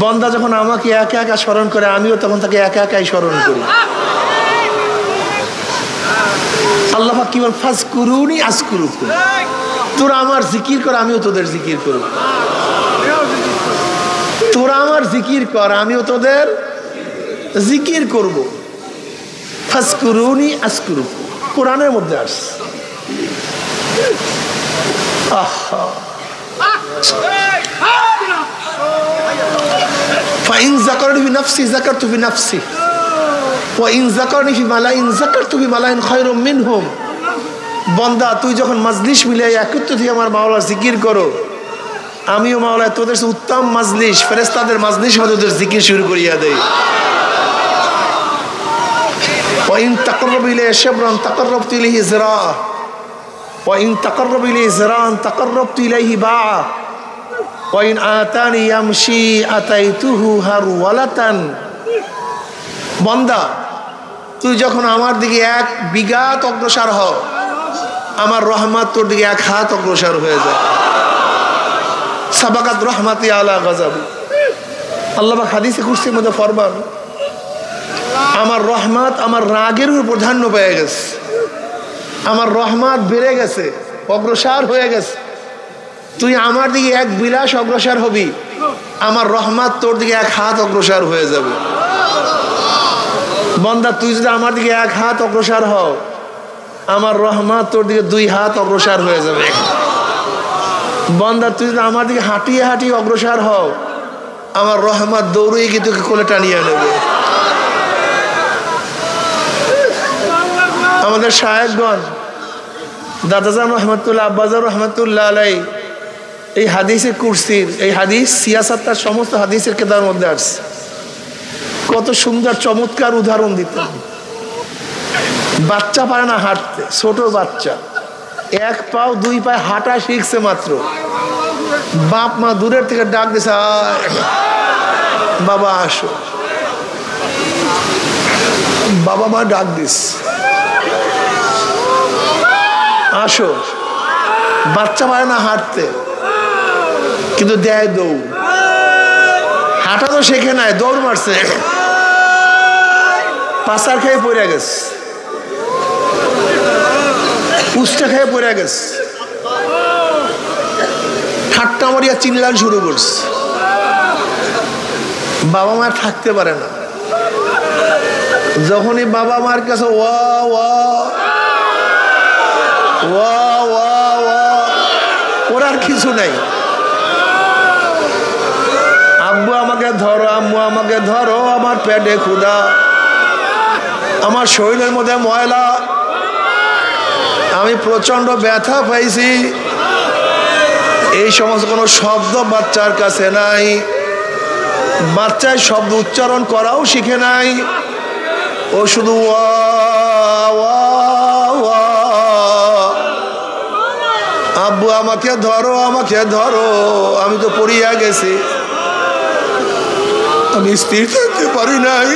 বন্দা যখন আমাকে একা একা স্মরণ করে আমিও তখন তাকে একা একাই স্মরণ করি। আল্লাহ পাক কি বল, ফাজকুরুনি আযকুরুকুম। তোরা আমার জিকির কর আমিও তোদের জিকির করব। তোরা আমার জিকির কর আমিও তোদের জিকির করব। ফাজকুরুনি আযকুরুকুম কোরআনের মধ্যে আসছে। ফাইন যাকারনি ফি নাফসি যাকারতু ফি নাফসি ওয়া ইন যাকারনি ফি মালাইন যাকারতু ফি মালাইন খায়রুম মিনহুম। বান্দা তুই যখন মাজলিস মিলে একত্র থেকে আমার মাওলার জিকির করো, আমিও মাওলা তোদের উত্তম মাজলিস ফেরেশতাদের মাজলিস মধ্যে তোদের জিকির শুরু করিয়া দেই। ওয়া ইন তাকাররাবু ইলাইহি শিবরান তাকাররাবতু ইলাইহি যিরা ওয়া ইন তাকাররাবু ইলাইহি যিরান তাকাররাবতু ইলাইহি বা'a ওয়া ইন আতানি ইয়ামশি আতাইতুহু হারওয়ালাতান। বান্দা তুই যখন আমার দিকে এক বিঘাত অগ্রসর হও, আমার রহমত তোর দিকে এক হাত অগ্রসর হয়ে যায়। সাবাকাত রহমাতি আলা গাযাবি। আল্লাহ পাক হাদিসে কুরসির মধ্যে ফরমান, আমার রহমত আমার রাগের উপর প্রাধান্য পেয়ে গেছে, আমার রহমত বেড়ে গেছে, অগ্রসর হয়ে গেছে। তুই আমার দিকে এক বিলাস অগ্রসর হবি, আমার রহমত তোর দিকে এক হাত অগ্রসর হয়ে যাবে। বান্দা তুই যদি আমার দিকে এক হাত অগ্রসর হও, আমার রহমত তোর দিকে দুই হাত অগ্রসর হয়ে যাবে। বান্দা তুই যদি আমার দিকে হাঁটিয়ে হাঁটিয়ে অগ্রসর হও, আমার রহমত দৌড়িয়ে গিয়ে তোকে কোলে টানিয়ে নেবে। আমাদের শায়েখগণ দাদাজান রহমতুল্লাহ আব্বাজান রহমতুল্লাহ আলাই এই হাদিসে কুরসির এই হাদিস সিয়াসাতটার সমস্ত হাদিসের কেতাবের মধ্যে আসছে। কত সুন্দর চমৎকার উদাহরণ দিতেন। বাচ্চা পারে না হাঁটতে, ছোট বাচ্চা এক পাও দুই পায়ে হাঁটা শিখছে মাত্র, বাপ মা দূরের থেকে ডাক দিছে, বাবা আসো। বাবা মা ডাক দিস, আসো। বাচ্চা পারে না হাঁটতে, কিন্তু দেয় দৌড়। হাঁটা তো শেখে নাই, দৌড় মারছে, পাচার খেয়ে পড়ে গেছে, উষ্টা খেয়ে পড়ে গেছে, ঠাট্টা মারিয়া চিল্লান শুরু করছে। বাবা মা থাকতে পারে না। যখনই বাবা মার কাছে ওয়া ওয়া ওয়া ওয়া ওয়া, ওর আর কিছু নাই। আব্বু আমাকে ধরো, আম্মু আমাকে ধরো, আমার পেটে ক্ষুধা, আমার শরীরের মধ্যে ময়লা, আমি প্রচন্ড ব্যথা পাইছি। এই সমস্ত কোনো শব্দ বাচ্চার কাছে নাই। বাচ্চায় শব্দ উচ্চারণ করাও শিখে নাই। ও শুধু ওয়া ওয়া ওয়া, আব্বু আমাকে ধরো, আমাকে ধরো, আমি তো পড়িয়া গেছি, আমি স্থির থাকতে পারি নাই।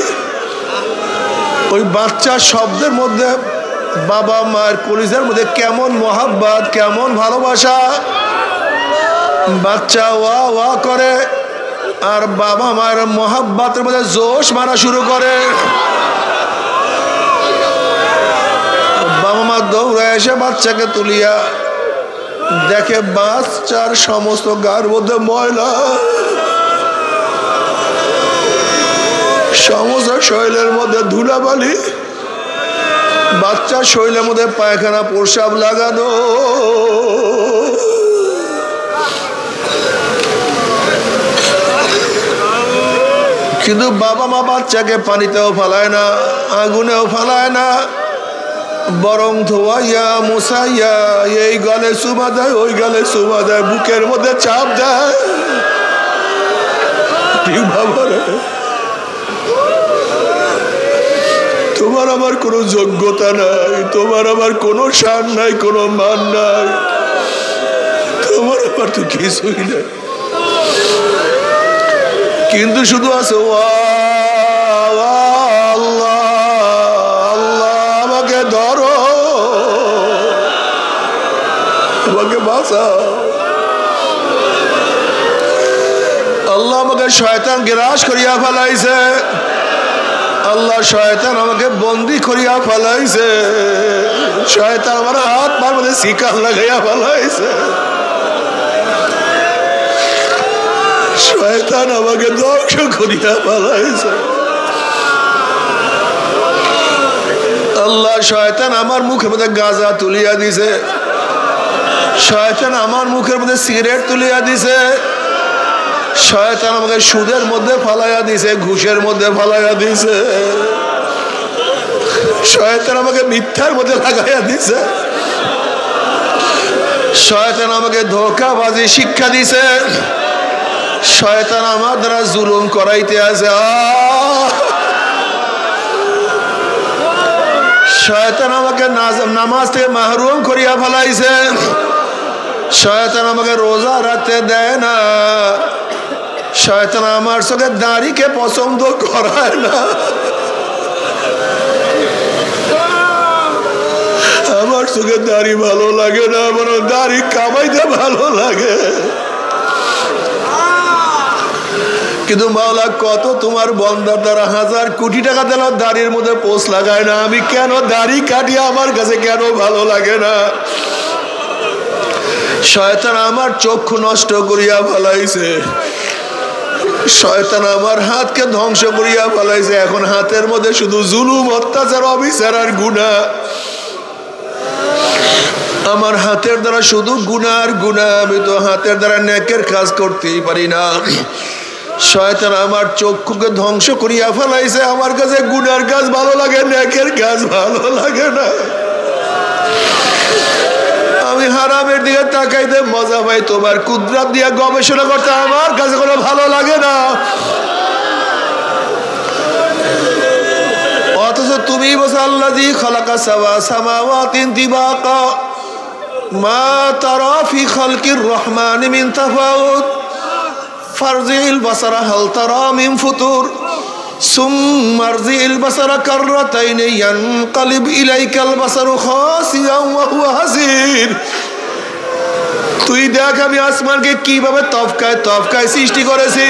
ওই বাচ্চার শব্দের মধ্যে বাবা মায়ের কলিজার মধ্যে কেমন মহাব্বত, কেমন ভালোবাসা। বাচ্চা ওয়া ওয়া করে আর বাবা মায়ের মহাব্বতের মধ্যে জোশ মারা শুরু করে। বাবা মা দৌড়ে এসে বাচ্চাকে তুলিয়া দেখে বাচ্চার সমস্ত গার মধ্যে ময়লা, সমস্ত শরীরের মধ্যে ধুলাবালি, বাচ্চার শরীরের মধ্যে পায়খানা প্রসাব লাগানো। কিন্তু বাবা মা বাচ্চাকে পানিতেও ফালায় না, আগুনেও ফালায় না, বরং ধোয়াইয়া মুসাইয়া এই গালে চুমা দেয়, ওই গালে চুমা দেয়, বুকের মধ্যে চাপ দেয়। ঠিক বাবা রে, তোমার আমার কোনো যোগ্যতা নাই, তোমার আমার কোনো শান নাই, কোনো মান নাই, তোমার আমার তো কিছুই নাই। কিন্তু শুধু আছে আল্লাহ, আল্লাহ আমাকে ধরো, আমাকে বাঁচাও। আল্লাহ আমাকে শয়তান গ্রাস করিয়া ফেলাইছে, আল্লাহ শয়তান আমাকে বন্দি করিয়া ফেলাইছে, শয়তান আমার হাত পার মধ্যে শিকার লাগাইয়া ফেলাইছে, শয়তান আমাকে ধ্বংস করিয়া ফেলাইছে। আল্লাহ শয়তান আমার মুখের মধ্যে গাঁজা তুলিয়া দিছে, শয়তান আমার মুখের মধ্যে সিগারেট তুলিয়া দিছে, শয়তান আমাকে সুদের মধ্যে ফালাইয়া দিছে, ঘুষের মধ্যে ফালাইয়া দিছে, শয়তান আমাকে মিথ্যার মধ্যে লাগাইয়া দিছে, শয়তান আমাকে ধোঁকাবাজি শিক্ষা দিছে, শয়তান আমার দ্বারা জুলুম করাইতে আছে, শয়তান আমাকে নামাজ থেকে মাহরুম করিয়া ফেলাইছে, শয়তান আমাকে রোজা রাখতে দেয় না, শয়তান আমার চোখে দাড়িকে পছন্দ করায় না, আমার চোখে দাড়ি ভালো লাগে না, আমার দাড়ি কামাইতে ভালো লাগে। কিন্তু মাওলা কত তোমার বন্দার দ্বারা হাজার কোটি টাকা দিল, দাড়ির মধ্যে পোষ লাগায় না, আমি কেন দাড়ি কাটি, আমার কাছে কেন ভালো লাগে না? শয়তান আমার চক্ষু নষ্ট করিয়া ফেলাইছে, শয়তান আমার হাতকে ধ্বংস করিয়া ফেলাইছে, এখন হাতের মধ্যে শুধু জুলুম, অত্যাচার, অবিচার আর গুনাহ। আমার হাতের দ্বারা শুধু গুনাহ আর গুনাহ, আমি তো হাতের দ্বারা নেকের কাজ করতেই পারি না। শয়তান আমার চক্ষুকে ধ্বংস করিয়া ফেলাইছে, আমার কাছে গুনার কাজ ভালো লাগে, নেকের কাজ ভালো লাগে না। আমি হারামের দিকে তাকাইতে মজা পাই, তোমার কুদরত দিয়ে গবেষণা করতে আমার কাছে কোনো ভালো লাগে না। অথচ তুমি বলছো আল্লাযী খালাকা সাবা সামাওয়াতিন তিবাকা মা তারা ফি খালকির রহমান মিন তাফাউত ফারজিল বাসারা হাল তারা মিন ফুতুর সুম্মা আরজিল বাসারা কাররাতাইন ইয়ানকালিব ইলাইকাল বাসারু খাসিয়ান ওয়া হুয়া হাসির। তুই দেখ আমি আসমানকে কিভাবে তফকায় তফকায় সৃষ্টি করেছি,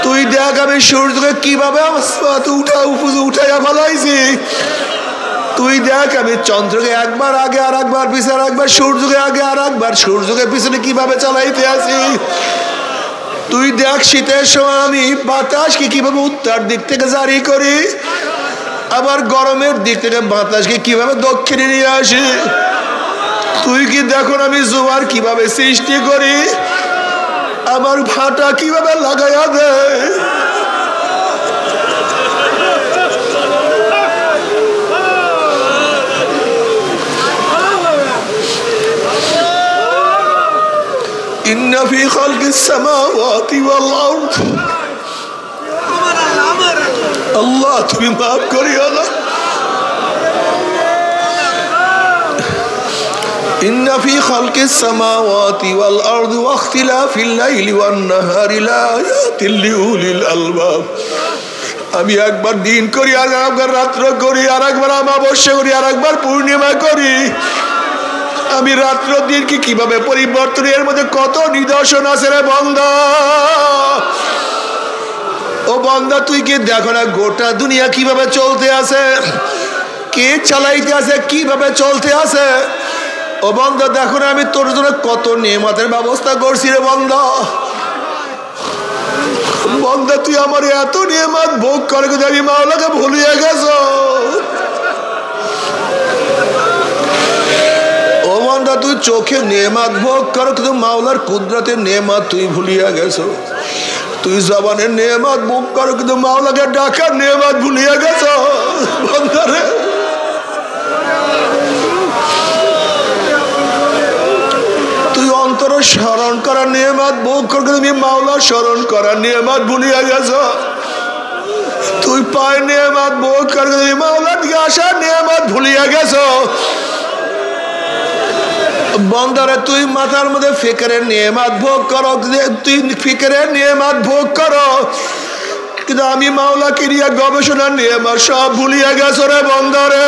তুই দেখ আমি সূর্যকে কিভাবে উঠাইয়া ফেলাইছি, তুই দেখ আমি চন্দ্রকে একবার আগে আর একবার পিছনে, একবার সূর্যকে আগে আর একবার সূর্যকে পিছনে কিভাবে চালাইতে আছি। তুই দেখ শীতের সময় আমি বাতাসকে কিভাবে উত্তর দিক থেকে জারি করি, আবার গরমের দিক থেকে বাতাসকে কিভাবে দক্ষিণে নিয়ে আসি। তুই কি দেখো আমি জোয়ার কিভাবে সৃষ্টি করি, আবার ভাটা কিভাবে লাগাইয়া দেয়। ইন্না ফি খালকিস সামাওয়াতি ওয়াল আরদ, আল্লাহ তুমি মাফ করিও না। ইন্না ফি খালকিস সামাওয়াতি ওয়াল আরদি ওয়া ইখতিলাফিল লাইলি ওয়ান নাহারি লাআয়াতিল লিউলিল আলবাব। আমি একবার দিন করি, আর একবার রাত্র করি, আর একবার অমাবস্যা করি, আর একবার পূর্ণিমা করি। আমি রাত্র দিনকে কিভাবে পরিবর্তন, এর মধ্যে কত নিদর্শন আছে রে বান্দা। ও বান্দা তুই কি দেখো না গোটা দুনিয়া কিভাবে চলতে আছে, কে চালাইতে আছে, কিভাবে চলতে আছে। ও বান্দা দেখো না আমি তোর জন্য কত নেয়ামতের ব্যবস্থা করছি রে বান্দা। বান্দা তুই আমার এত নেয়ামত ভোগ করে আমি মাওলাকে ভুলিয়ে গেছো। ও বান্দা তুই চোখে নেয়ামত ভোগ করো, কিন্তু মাওলার কুদরতের নেয়ামত তুই ভুলিয়া গেছো। তুই জবানের নেয়ামত ভোগ করো, কিন্তু মাওলাকে ডাকার নেয়ামত ভুলিয়ে গেছ বন্দারে। তুই অন্তর স্মরণ করার নেয়ামত ভোগ করো, কিন্তু তুমি মাওলা স্মরণ করার নেয়ামত ভুলিয়ে গেছ। তুই পায় নেয়ামত ভোগ কর, তুমি মাওলার দিকে আসার নেয়ামত ভুলিয়ে গেছ। বন্দারে তুই মাথার মধ্যে ফিকরের নেয়ামত ভোগ করো, তুই ফিকরের নেয়ামত ভোগ করো, কিন্তু আমি মাওলা কিরিয়া গবেষণার নেয়ামত সব ভুলিয়ে গেছো রে বন্দারে।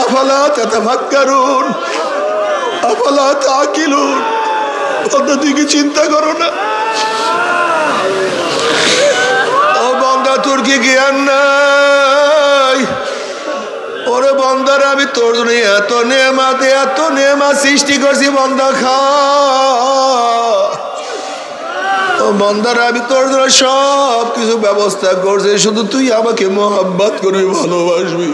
আফালা তাতাফাক্কারুন আফালা তাকিলুন। বন্দা তুই কি চিন্তা করো না? ও বন্দা তোর কি জ্ঞান নাই? ওরে বন্দারে আমি তোর জন্য এত নেয়ামত সৃষ্টি করছি, বন্দা খা। ও বন্দারে আমি তোর জন্য সব কিছু ব্যবস্থা করছি, শুধু তুই আমাকে মোহাব্বত করবি, ভালোবাসবি।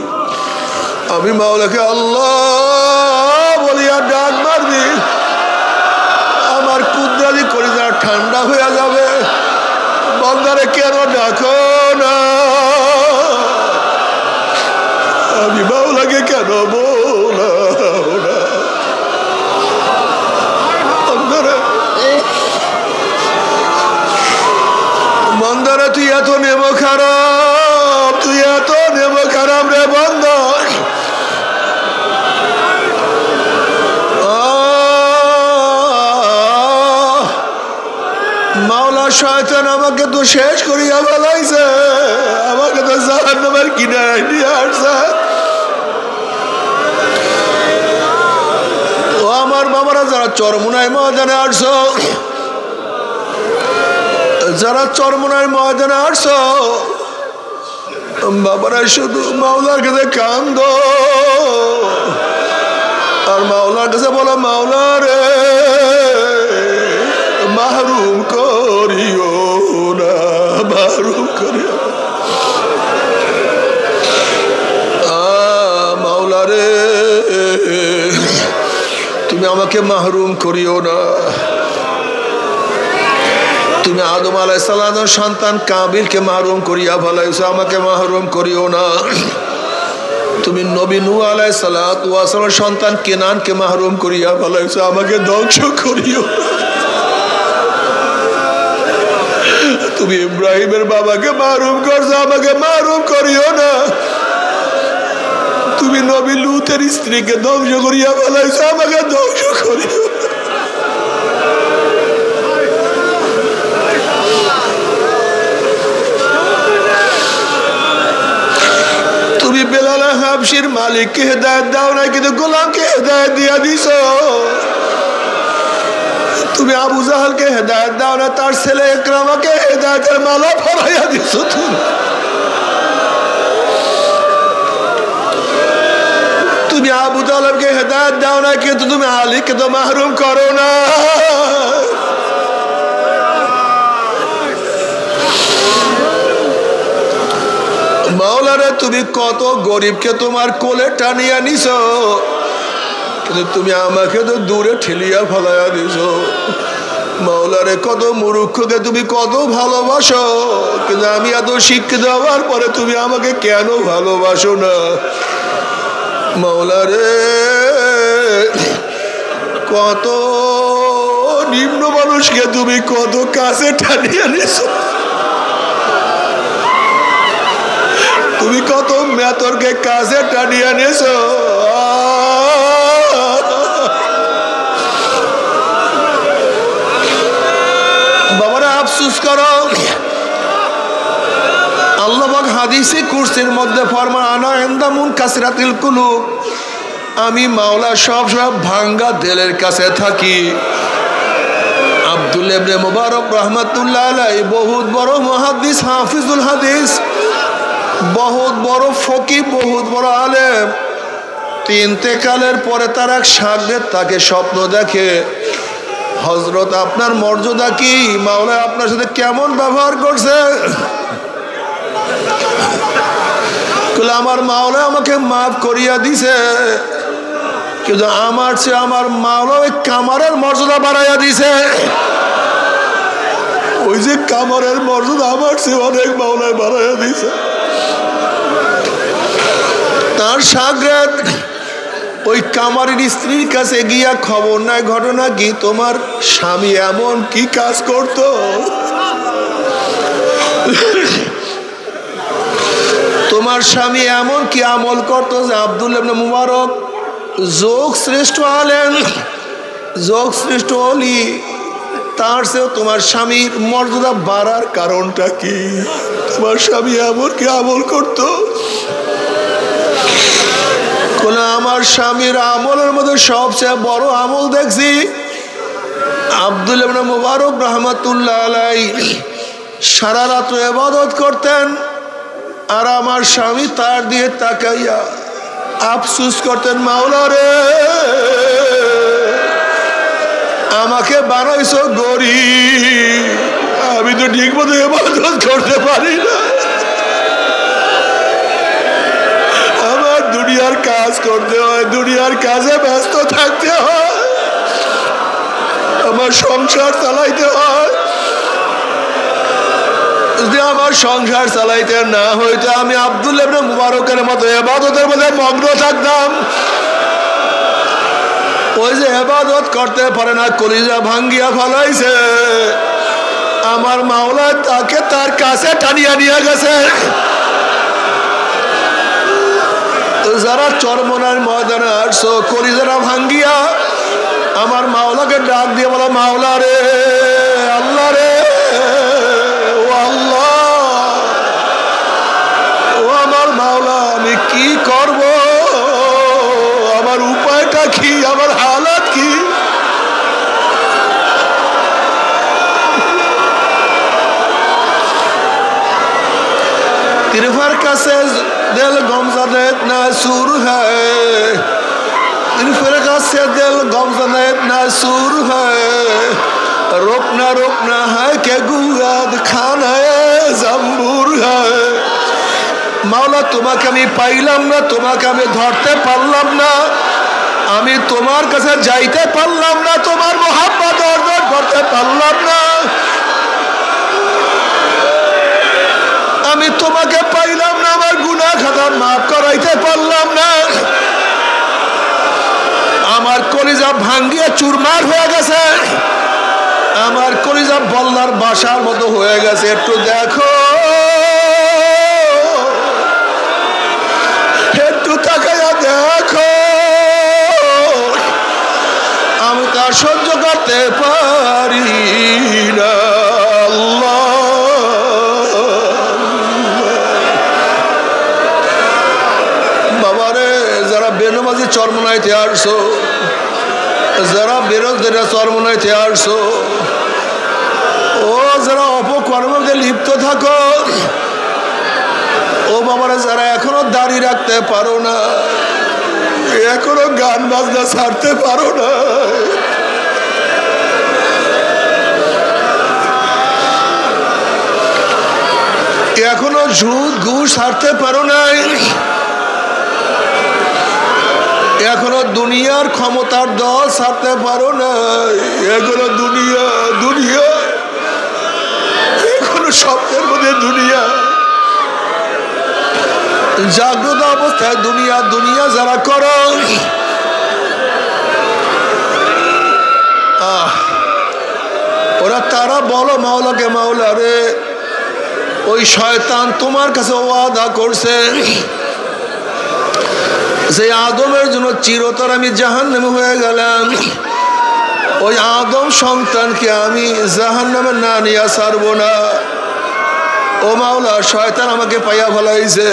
আমি মাওলাকে আল্লাহ বলিয়া ডাক মারবি, আমার কুদরাতি কলিজা ঠান্ডা হয়ে যাবে। বন্দারে কেন ডাকো না? আমি মাওলাকে কেন বলাও না? বন্দারে তুই এত নেমো খারাপ, তুই এত নেমো খারাপ রে বন্দা। মাওলা শয়তান আমাকে তো শেষ করিয়া ফেলাইছে, আমাকে তো জাহান্নামের কিনারায় নিয়ে আসছে। ও আমার বাবারা, যারা চরমুনাই ময়দানে আসছো, যারা চরমুনাই ময়দানে আসছো বাবারা, শুধু মাওলার কাছে কান্দো আর মাওলার কাছে বলো, মাওলা রে মাহরুম করিও না, মাহরুম করিও। মাওলা রে তুমি আমাকে মাহরুম করিও না। তুমি আদম আলাইহিস সালামের সন্তান কাবিলকে মাহরুম করিয়া ফেলাইছো, আমাকে মাহরুম করিও না। তুমি নবী নূহ আলাইহিস সালামের সন্তান কেনানকে মাহরুম করিয়া ফেলাইছো, আমাকে ধ্বংস করিও না। তুমি ইব্রাহিমের বাবাকে মাহরুম করছো, আমাকে মাহরুম করিও না। তুমি নবী লূতের স্ত্রীকে ধ্বংস করিয়া ফেলাইছো, আমাকে ধ্বংস করিও না। তুমি বেলাল হাবশির মালিককে হেদায়েত দাও না, কিন্তু গোলামকে হেদায়েত দিয়া দিছো। তুমি আবু জাহালকে হেদায়েত দাও না, তার ছেলে ইকরামাকে হেদায়েতের মালা পরাইয়া দিছো। তুমি আবু তালেবকে হেদায়েত দাও না, কিন্তু তুমি আলীকে তো মাহরুম করো না। মাওলারে তুমি কত গরিবকে তোমার কোলে টানিয়া নিছো, কিন্তু তুমি আমাকে তো দূরে ঠেলিয়া ফেলাইয়া দিছো। মাওলারে কত মূর্খকে তুমি কত ভালোবাসো, কিন্তু আমি এত শিক্ষিত হওয়ার পরে তুমি আমাকে কেন ভালোবাসো না? মাওলারে কত নিম্ন মানুষকে তুমি কত কাছে টানিয়া নিছো, তুমি কত মেতরকে কাছে টানিয়া নিছো। বাবারা আফসোস করো, আল্লাহ পাক হাদিসে কুরসির মধ্যে ফরমান, আনা ইনদা মুনকাসিরাতিল কুলুব, আমি মাওলা সব ভাঙ্গা দিলের কাছে থাকি। আব্দুল্লাহ ইবনে মুবারক রাহমাতুল্লাহ আলাইহি বহুত বড় মুহাদ্দিস, হাফিজুল হাদিস, বহুত বড় ফকিহ, বহুত বড় আলেম। ইন্তেকালের পরে তার এক শাগরেদ তাকে স্বপ্ন দেখে, হযরত আপনার মর্যাদা কি? মাওলা আপনার সাথে কেমন ব্যবহার করছে? আমার মাওলা আমাকে মাফ করিয়া দিছে, কিন্তু আমার চেয়ে আমার মাওলা ওই কামারের মর্যাদা বাড়াইয়া দিছে। ওই যে কামারের মর্যাদা আমার চেয়ে অনেক মাওলায় বাড়াইয়া দিয়েছে। তার শাগরেদ ওই কামারের স্ত্রীর কাছে গিয়া খবর নাই ঘটনা কি, তোমার স্বামী এমন কি কাজ করতো, তোমার স্বামী এমন কি আমল করতো যে আব্দুল্লাহ ইবনে মুবারক যোগ শ্রেষ্ঠ আলেম, যোগ শ্রেষ্ঠ অলি, তার চেয়েও তোমার স্বামীর মর্যাদা বাড়ার কারণটা কি, তোমার স্বামী এমন কি আমল করতো? আমার স্বামীর আমলের মধ্যে সবচেয়ে বড় আমল দেখছি, আব্দুল্লাহ ইবনে মুবারক রাহমাতুল্লাহ আলাইহি সারা রাত ইবাদত করতেন, আর আমার স্বামী তার দিয়ে তাকাইয়া আফসোস করতেন, মাওলা রে আমাকে বানাইছো গরিব, আমি তো ঠিক মতো ইবাদত করতে পারি না, আমার দুনিয়ার কাজ করতে হয়, দুনিয়ার কাজে ব্যস্ত থাকতে হয়, আমার সংসার চালাইতে হয়, যদি আমার সংসার চালাইতে না হইতো আমি আব্দুল্লাহ ইবনে মুবারকের মতো ইবাদতের মধ্যে মগ্ন থাকতাম। ওই যে ইবাদত করতে পারে না, কলিজা ভাঙ্গিয়া ফলাইছে, আমার মাওলা তাকে তার কাছে টানিয়া নিয়ে গেছে। যারা চরমনার ময়দানে আসছো কলিজারা ভাঙ্গিয়া আমার মাওলাকে ডাক দিয়ে বলো, মাওলা রে, আল্লাহ রে, ও আল্লাহ, ও আমার মাওলা, আমি কি করব, আমার উপায়টা কি, আমার হালাত কি? तिरफर का से दिल गमज़दे इतना सूर है, तिरफर का से दिल गमज़दे इतना सूर है, रोकना है कि गुआद खाना जंबूर है। মাওলা তোমাকে আমি পাইলাম না, তোমাকে আমি ধরতে পারলাম না, আমি তোমার কাছে যাইতে পারলাম না, তোমার মোহাব্বত অর্জন করতে পারলাম না, আমি তোমাকে পাইলাম না, আমার গুনাহ খাতা মাফ করাইতে পারলাম না, আমার কলিজা ভাঙ্গিয়ে চুরমার হয়ে গেছে, আমার কলিজা বল্লার বাসার মতো হয়ে গেছে, একটু দেখো, একটু তাকাইয়া দেখো, আমি তা সহ্য করতে পারি না। বেনমাজি চরমনাইতে আসছো, যারা বেরোজগার চরমনাইতে আসছো, ও যারা অপকর্মে লিপ্ত থাকো, ও বাবারা যারা এখনো দাড়ি রাখতে পারো না, এখনো গান বাজনা ছাড়তে পারো না, এখনো সুদ ঘুষ ছাড়তে পারো নাই, এখনো দুনিয়ার ক্ষমতার দল ছাড়তে পারো না, এখনো দুনিয়া দুনিয়া, এখনো স্বপ্নের মধ্যে দুনিয়া, জাগ্রত অবস্থায় দুনিয়া দুনিয়া যারা করো, ওরা তারা বলো মাওলাকে, মাওলা রে ওই শয়তান তোমার কাছে ওয়াদা করছে যে আদমের জন্য চিরতর আমি জাহান্নামে হয়ে গেলাম, ওই আদম সন্তানকে আমি জাহান্নামে না নিয়ে ছাড়বো না। ও মাওলা, শয়তান আমাকে পাইয়া ফেলাইছে,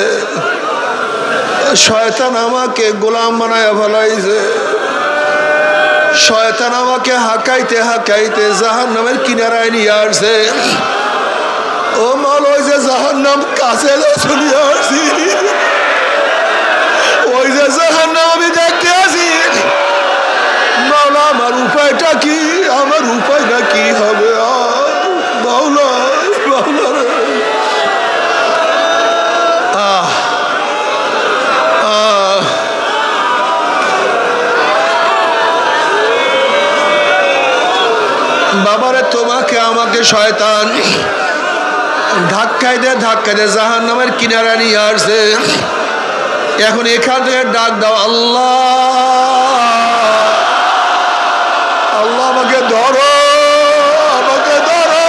শয়তান আমাকে গোলাম বানাইয়া ফেলাইছে, শয়তান আমাকে হাঁকাইতে হাঁকাইতে জাহান্নামের কিনারায় নিয়ে আসছে। ও মাওলা, ওই যে জাহান্নাম কাছে চলে আসছি, ওই যে জাহান্নাম আমি দেখতে আছি, মাওলা আমার উপায়টা কি, আমার উপায়টা কি হবে? মাওলা, মাওলা রে, বাবারে তোমাকে আমাকে আমাকে শয়তান ধাক্কাইতে জাহান্নামের কিনারা নিয়ে আসছে। এখন এখান থেকে ডাক দাও, আল্লাহ আল্লাহ আমাকে ধরো, আমাকে ধরো,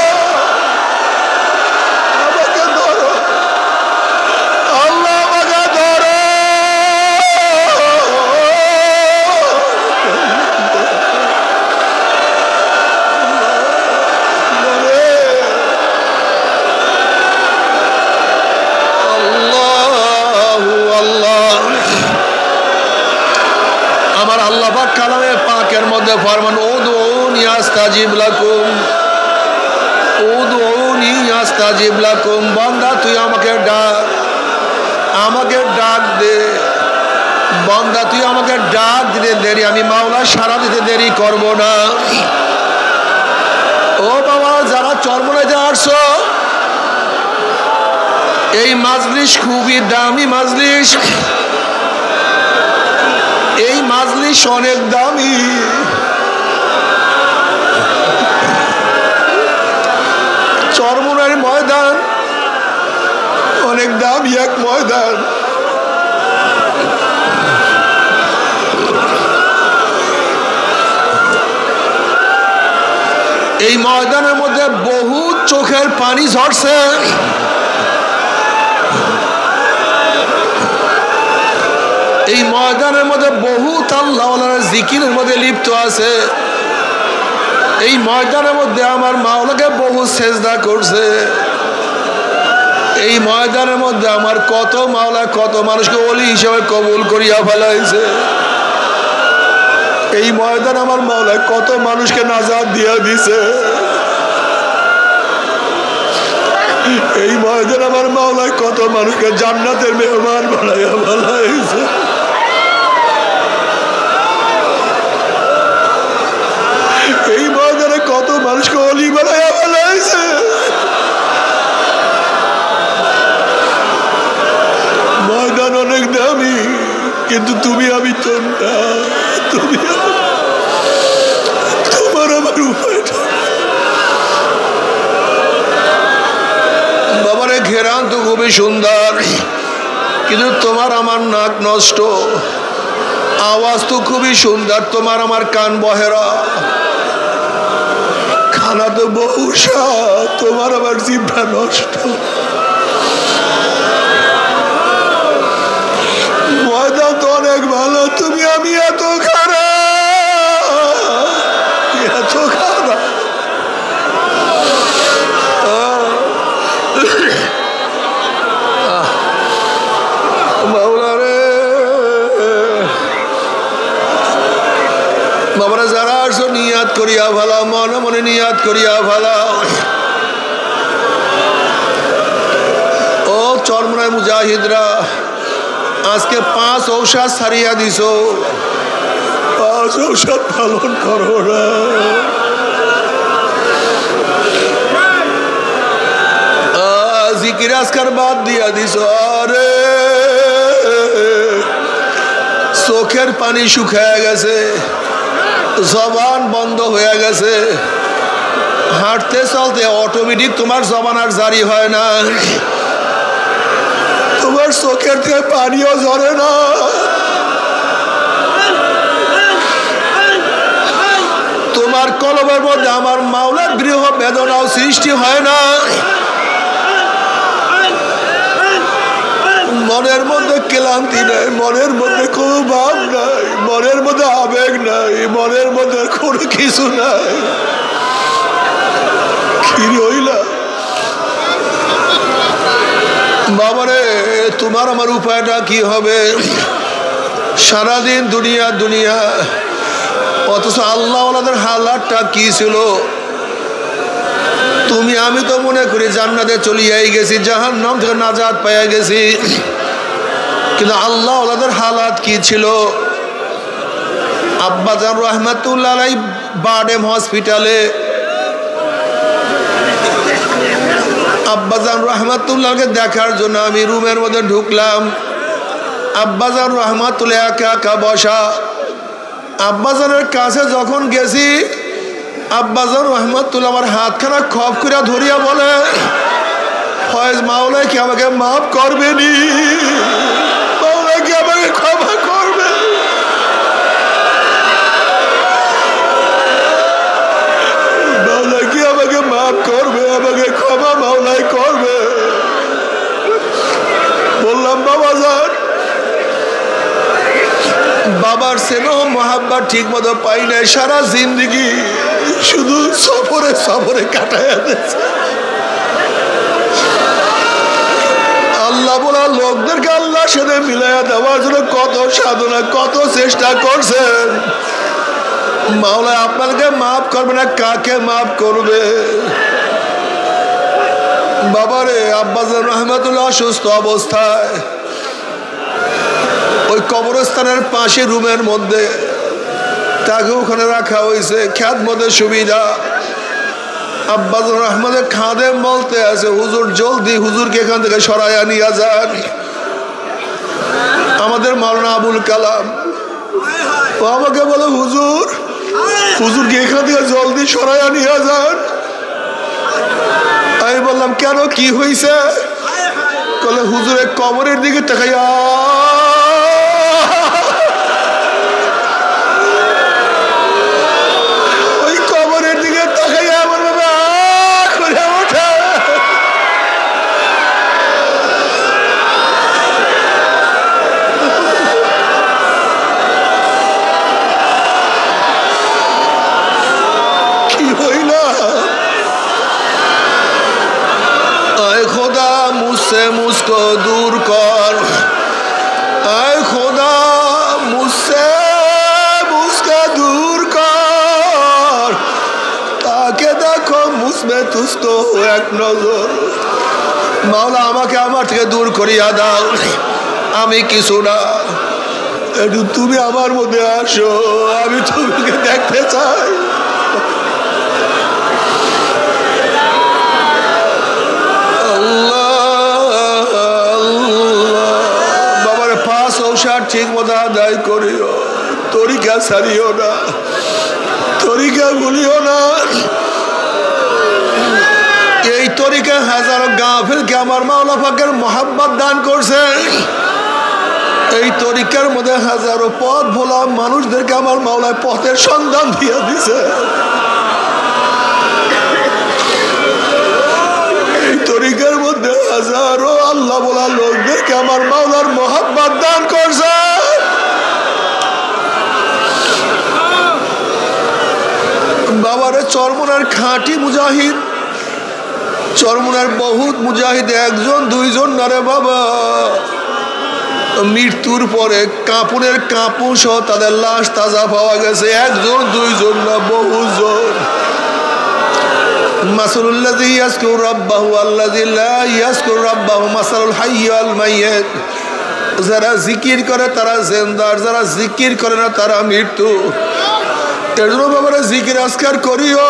আমাকে ধরো, আল্লাহ আমাকে ধরো। আমার আল্লাহ পাক কালামে পাকের মধ্যে ফরমান, উদউনি আস্তাজিব লাকুম, উদউনি আস্তাজিব লাকুম। বান্দা তুই আমাকে ডাক, আমাকে ডাক দে। বান্দা তুই আমাকে ডাক দিতে দেরি, আমি মাওলা সারা দিতে দেরি করব না। ও বাবা, যারা চরমনাইতে আসছো, এই মাজলিস খুবই দামি মাজলিস, এই মাজলিস অনেক দামি। চরমনার ময়দান অনেক দামি এক ময়দান। এই ময়দানের মধ্যে বহু চোখের পানি ঝরছে। এই ময়দানের মধ্যে বহুত আল্লাহওয়ালারা জিকিরের মধ্যে লিপ্ত আছে। এই ময়দানের মধ্যে আমার মাওলাকে বহু সেজদা করছে। এই ময়দানের মধ্যে আমার কত মাওলা কত মানুষকে ওলি হিসেবে কবুল করিয়া ফেলাইছে। এই ময়দান আমার মাওলা কত মানুষকে নাজাত দিয়া দিছে। এই ময়দান আমার মাওলা কত মানুষকে জান্নাতের মেহমান বানাইয়া ফেলাইছে। এই ময়দানে কত মানুষকে অলি বানাইয়া ফেলাইছে। ময়দান অনেক দামি, কিন্তু তুমি আমি তো না, তুমি তোমার আমার উপায়টা। বাবারে ঘেরান তো খুবই সুন্দর, কিন্তু তোমার আমার নাক নষ্ট। আওয়াজ তো খুবই সুন্দর, তোমার আমার কান বহেরা। খানা তো বহু স্বাদ, তোমার আমার জিহ্বা নষ্ট। ময়দান তো অনেক ভালো, তুমি আমি এত খারাপ, এত খারাপ। বাবারা যারা আসো নিয়াত করিয়া ভালো, মনে মনে নিয়াত করিয়া ভালো। ও চরমনায় মুজাহিদরা, আজকে 5 ঔষধ ছাড়িয়া দিছ, 5 ঔষধ পালন করো না। জিকির আজকার বাদ দিয়া দিছ। আরে চোখের পানি শুকায় গেছে, জবান বন্ধ হয়ে গেছে। হাঁটতে চলতে অটোমেটিক তোমার জবান আর জারি হয় না, তোমার চোখের থেকে পানিও ঝরে না। তোমার কলবের মধ্যে আমার মাওলার গৃহ বেদনাও সৃষ্টি হয় না। মনের মধ্যে ক্লান্তি নাই, মনের মধ্যে কোনো ভাব নাই, মনের মধ্যে আবেগ নাই, মনের মধ্যে কোনো কিছু নাই। কি হইলা বাবারে, তোমার আমার উপায়টা কি হবে? সারাদিন দুনিয়া দুনিয়া, অথচ আল্লাহ ওনাদের হালাতটা কি ছিল? তুমি আমি তো মনে করি জান্নাতে চলিয়াই গেছি, জাহান্নাম থেকে নাজাত পাইয়া গেছি, কিন্তু আল্লাহ ওনাদের হালাত কি ছিল? আব্বাজান রহমাতুল্লাহ আলাইহি বারডেম হসপিটালে, আব্বাজান রহমাতুল্লাহকে দেখার জন্য আমি রুমের মধ্যে ঢুকলাম। আব্বাজান রহমাতুল্লাহ একা একা বসা। আব্বাজানের কাছে যখন গেছি, আব্বাজান রহমতুল্লাহ আমার হাতখানা খপ করে ধরিয়া বলে, ফয়েজ মাওলা কি আমাকে মাফ করবেনি? মাওলা কি আমাকে ক্ষমা করবে? মাওলা কি আমাকে মাফ করবে? আমাকে ক্ষমা মাওলাই করবে। বললাম, বাবাজান, বাবার স্নেহ মহাব্বত ঠিক মতো পাই নাই, সারা জিন্দগি শুধু সফরে সফরে কাটায় দিয়েছে। আল্লাহ বলা লোকদেরকে আল্লাহর সাথে মিলাইয়া দেওয়ার জন্য কত সাধনা, কত চেষ্টা করছেন। মাওলা আপনাকে মাফ করবে না, কাকে মাফ করবে? বাবারে আব্বাজান রহমতুল্লাহ অসুস্থ অবস্থায় ওই কবরস্থানের পাশে রুমের মধ্যে তাকে ওখানে রাখা হয়েছে, খ্যাতমতের সুবিধা। আব্বাজান রহমতের খাদেম বলতে আছে, হুজুর জলদি হুজুরকে এখান থেকে সরাইয়া নিয়ে যান। আমাদের মাওলানা আবুল কালাম ও আমাকে বলে, হুজুর হুজুরকে এখান থেকে জলদি সরাইয়া নিয়ে যান। আমি বললাম, কেন, কি হয়েছে? বলে, হুজুরের কবরের দিকে তাকাইয়া ওই কবরের দিকে তাকাইয়া আমার বাবা করে ওঠে। কি হইল? आए खुदा मुझसे मुझको दूर कर, आए खुदा मुझसे मुझको दूर कर, ताकि देखो मुझमें तुझको एक नजर। মাওলা আমাকে আমার থেকে দূর করিয়া দাও, আমি কিছু না, একটু তুমি আমার মধ্যে আসো, আমি তোমাকে দেখতে চাই। ঠিক মতো আদায় করিও, তরিকা ছাড়িও না, তরিকা ভুলিও না। এই তরিকা হাজারো গাফিলকে আমার মাওলা পাকের মহাব্বত দান করছে। এই তরিকার মধ্যে হাজারো পথ ভোলা মানুষদেরকে আমার মাওলায় পথের সন্ধান দিয়ে দিছে। এই তরিকার মধ্যে হাজারো আল্লাহ বলা লোকদেরকে আমার মাওলার মহাব্বত দান করছে। বাবারে চরমনার খাঁটি মুজাহিদ, চরমনার বহুত মুজাহিদ, একজন দুইজন না রে বাবা, মৃত্যুর পরে কাপুনের কাপুন সহ তাদের লাশ তাজা পাওয়া গেছে, একজন দুইজন না, বহুজন। মাসালুল্লাযী ইয়াযকুরু রাব্বাহু আল্লাযী লা ইয়াযকুরু রাব্বাহু মাসালুল হাইয়্যি ওয়াল মাইয়্যিত। যারা জিকির করে তারা জিন্দা, যারা জিকির করে না তারা মৃত্যু। এর জন্য বাবারা জিকির আজকার করিও,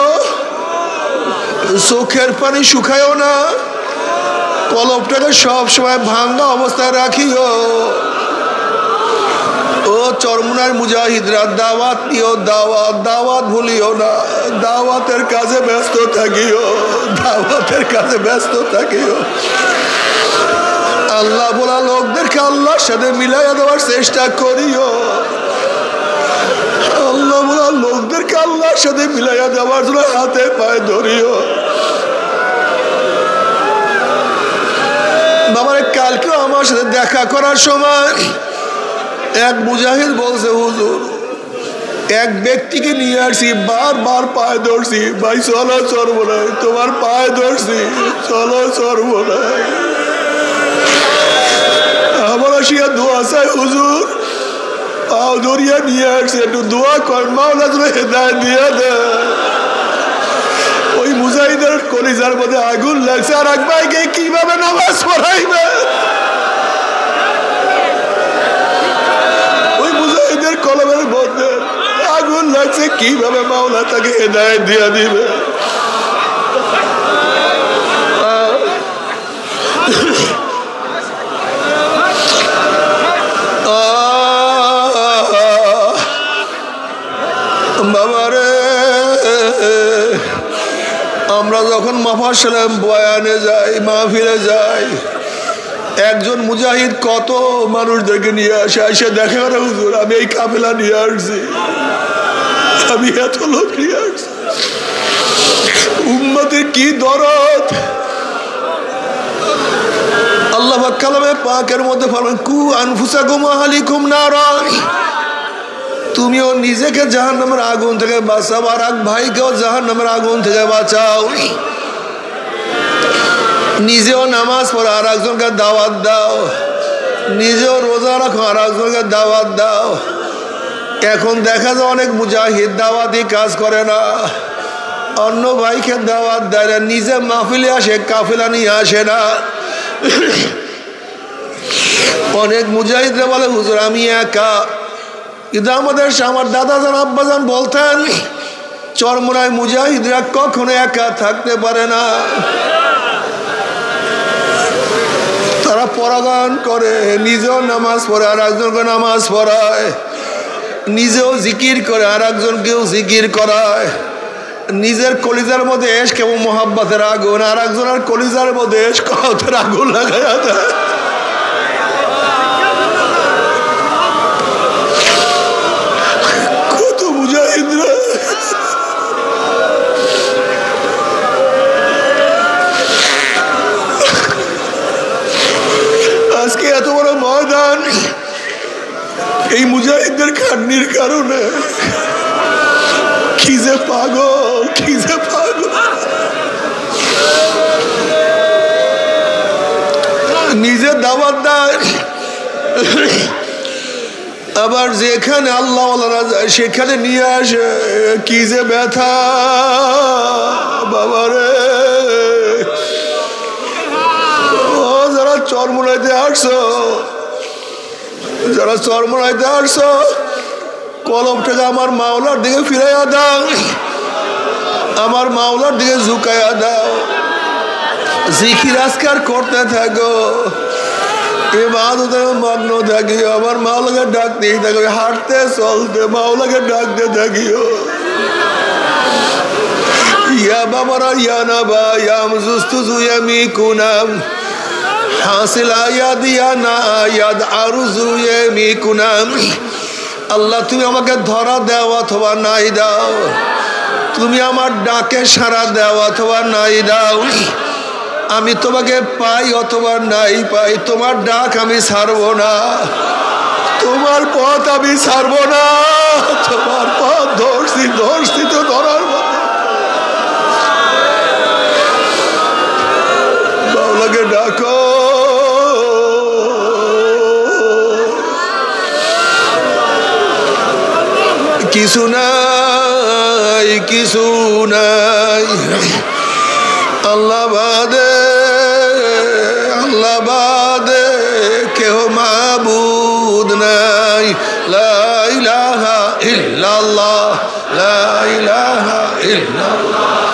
চোখের পানি শুকায়ও না, কলবটাকে সব সময় ভাঙ্গা অবস্থায় রাখিও। ও চরমুনার মুজাহিদরা, দাওয়াত নিও, দাওয়াত, দাওয়াত ভুলিও না, দাওয়াতের কাজে ব্যস্ত থাকিও, দাওয়াতের কাজে ব্যস্ত থাকিও। আল্লাহ বলা লোকদেরকে আল্লাহর সাথে মিলাইয়া দেওয়ার চেষ্টা করিও। আল্লাহ বলা লোকদেরকে আল্লাহর সাথে মিলাইয়া দেওয়ার জন্য হাতে পায়ে ধরিও। বাবার কালকেও আমার সাথে দেখা করার সময় এক মুজাহিদ বলছে, হুজুর এক ব্যক্তিকে নিয়ে আসছি, বারবার পায়ে ধরছি, ভাই চলো চড়বো না, তোমার পায়ে ধরছি, চলো চড়বো না। আমার আসিয়া দোয়া চাই, হুজুর পাও ধরিয়া নিয়ে আসছে, একটু দোয়া কর, মাওলা তুমি হেদায়েত দিয়ে দে। ওই মুজাহিদের কলিজার মধ্যে আগুন লাগছে, আর এক ভাইকে কিভাবে নামাজ পড়াইবে? ওই মুজাহিদের কলমের মধ্যে আগুন লাগছে, কিভাবে মাওলা তাকে হেদায়েত দিয়ে দিবে? বাবারে মাফাসলে বয়ানে যায়, মাহফিলে যায়, একজন মুজাহিদ কত মানুষদেরকে নিয়ে আসে, এসে দেখে না হুজুর আমি এই কাফেলা নিয়ে আসছি, আমি এত লোক নিয়ে আসছি। উম্মতের কি দরদ! আল্লাহ পাক কালামে পাকের মধ্যে ফরমান কু আনফুসাকুম ওয়া আহলিকুম নারা, তুমিও নিজেকে জাহান্নামের আগুন থেকে বাঁচাও আর এক ভাইকেও জাহান্নামের আগুন থেকে বাঁচাও। নিজেও নামাজ পড়ো আর একজনকে দাওয়াত দাও, নিজেও রোজা রাখো আর একজনকে দাওয়াত দাও। এখন দেখা যায় অনেক মুজাহিদ দাওয়াতি কাজ করে না, অন্য ভাইকে দাওয়াত দেয় না, নিজে মাহফিলে আসে কাফেলা নিয়ে আসে না। অনেক মুজাহিদরা বলে হুজুর আমি একা, কিন্তু আমার দাদাজান আব্বাজান বলতেন চরমোনায় মুজাহিদরা কখনো একা থাকতে পারে না, তারা পরাগান করে, নিজেও নামাজ পড়ে আর একজনকে নামাজ পড়ায়, নিজেও জিকির করে আর একজনকেও জিকির করায়, নিজের কলিজার মধ্যে এশক এবং মোহাব্বতের আগুন আর একজনের কলিজার মধ্যে এশকের আগুন লাগাইয়া দেয়। কত মুজাহিদরা আজকে এত বড় ময়দান এই মুজাহিদদের খাটনির কারণে। কি যে পাগল, কি যে পাগল! নিজে দাওয়াত দেয়, আবার যেখানে আল্লাহ যায় সেখানে নিয়ে আসে। কি যে ব্যথা বাবারে! ও যারা চরমোনাইতে আসছো, যারা চরমোনাইতে আসছো, কলমটাকে আমার মাওলার দিকে ফিরাইয়া দাও, আমার মাওলার দিকে ঝুঁকাইয়া দাও, জিকির আজকার করতে থাকো, ইবাদতে মগ্ন থাকিও, আমার মাওলাকে ডাকতেই থাকো, হাঁটতে চলতে মাওলাকে ডাকতে থাকিও। ইয়া বাবারা ইয়া নাবা ইয়া মুজুস্তুজু ইয়ামিকুনাম হাসিল আয়াদ ইয়া না আয়াদ আরুজু ইয়ামিকুনাম। আল্লাহ তুমি আমাকে ধরা দাও অথবা নাই দাও, তুমি আমার ডাকে সাড়া দাও অথবা নাই দাও, আমি তোমাকে পাই অথবা নাই পাই, তোমার ডাক আমি ছাড়বো না, তোমার পথ আমি ছাড়বো না, তোমার পথ ধরছি ধরছি তো ধরার মতো। বাউলাকে ডাকো, কিছু নাই কিছু নাই আল্লাহ বাদে, আল্লাহ বাদে কেহ মাবুদ নাই। লা ইলাহা ইল্লাল্লাহ, লা ইলাহা ইল্লাল্লাহ।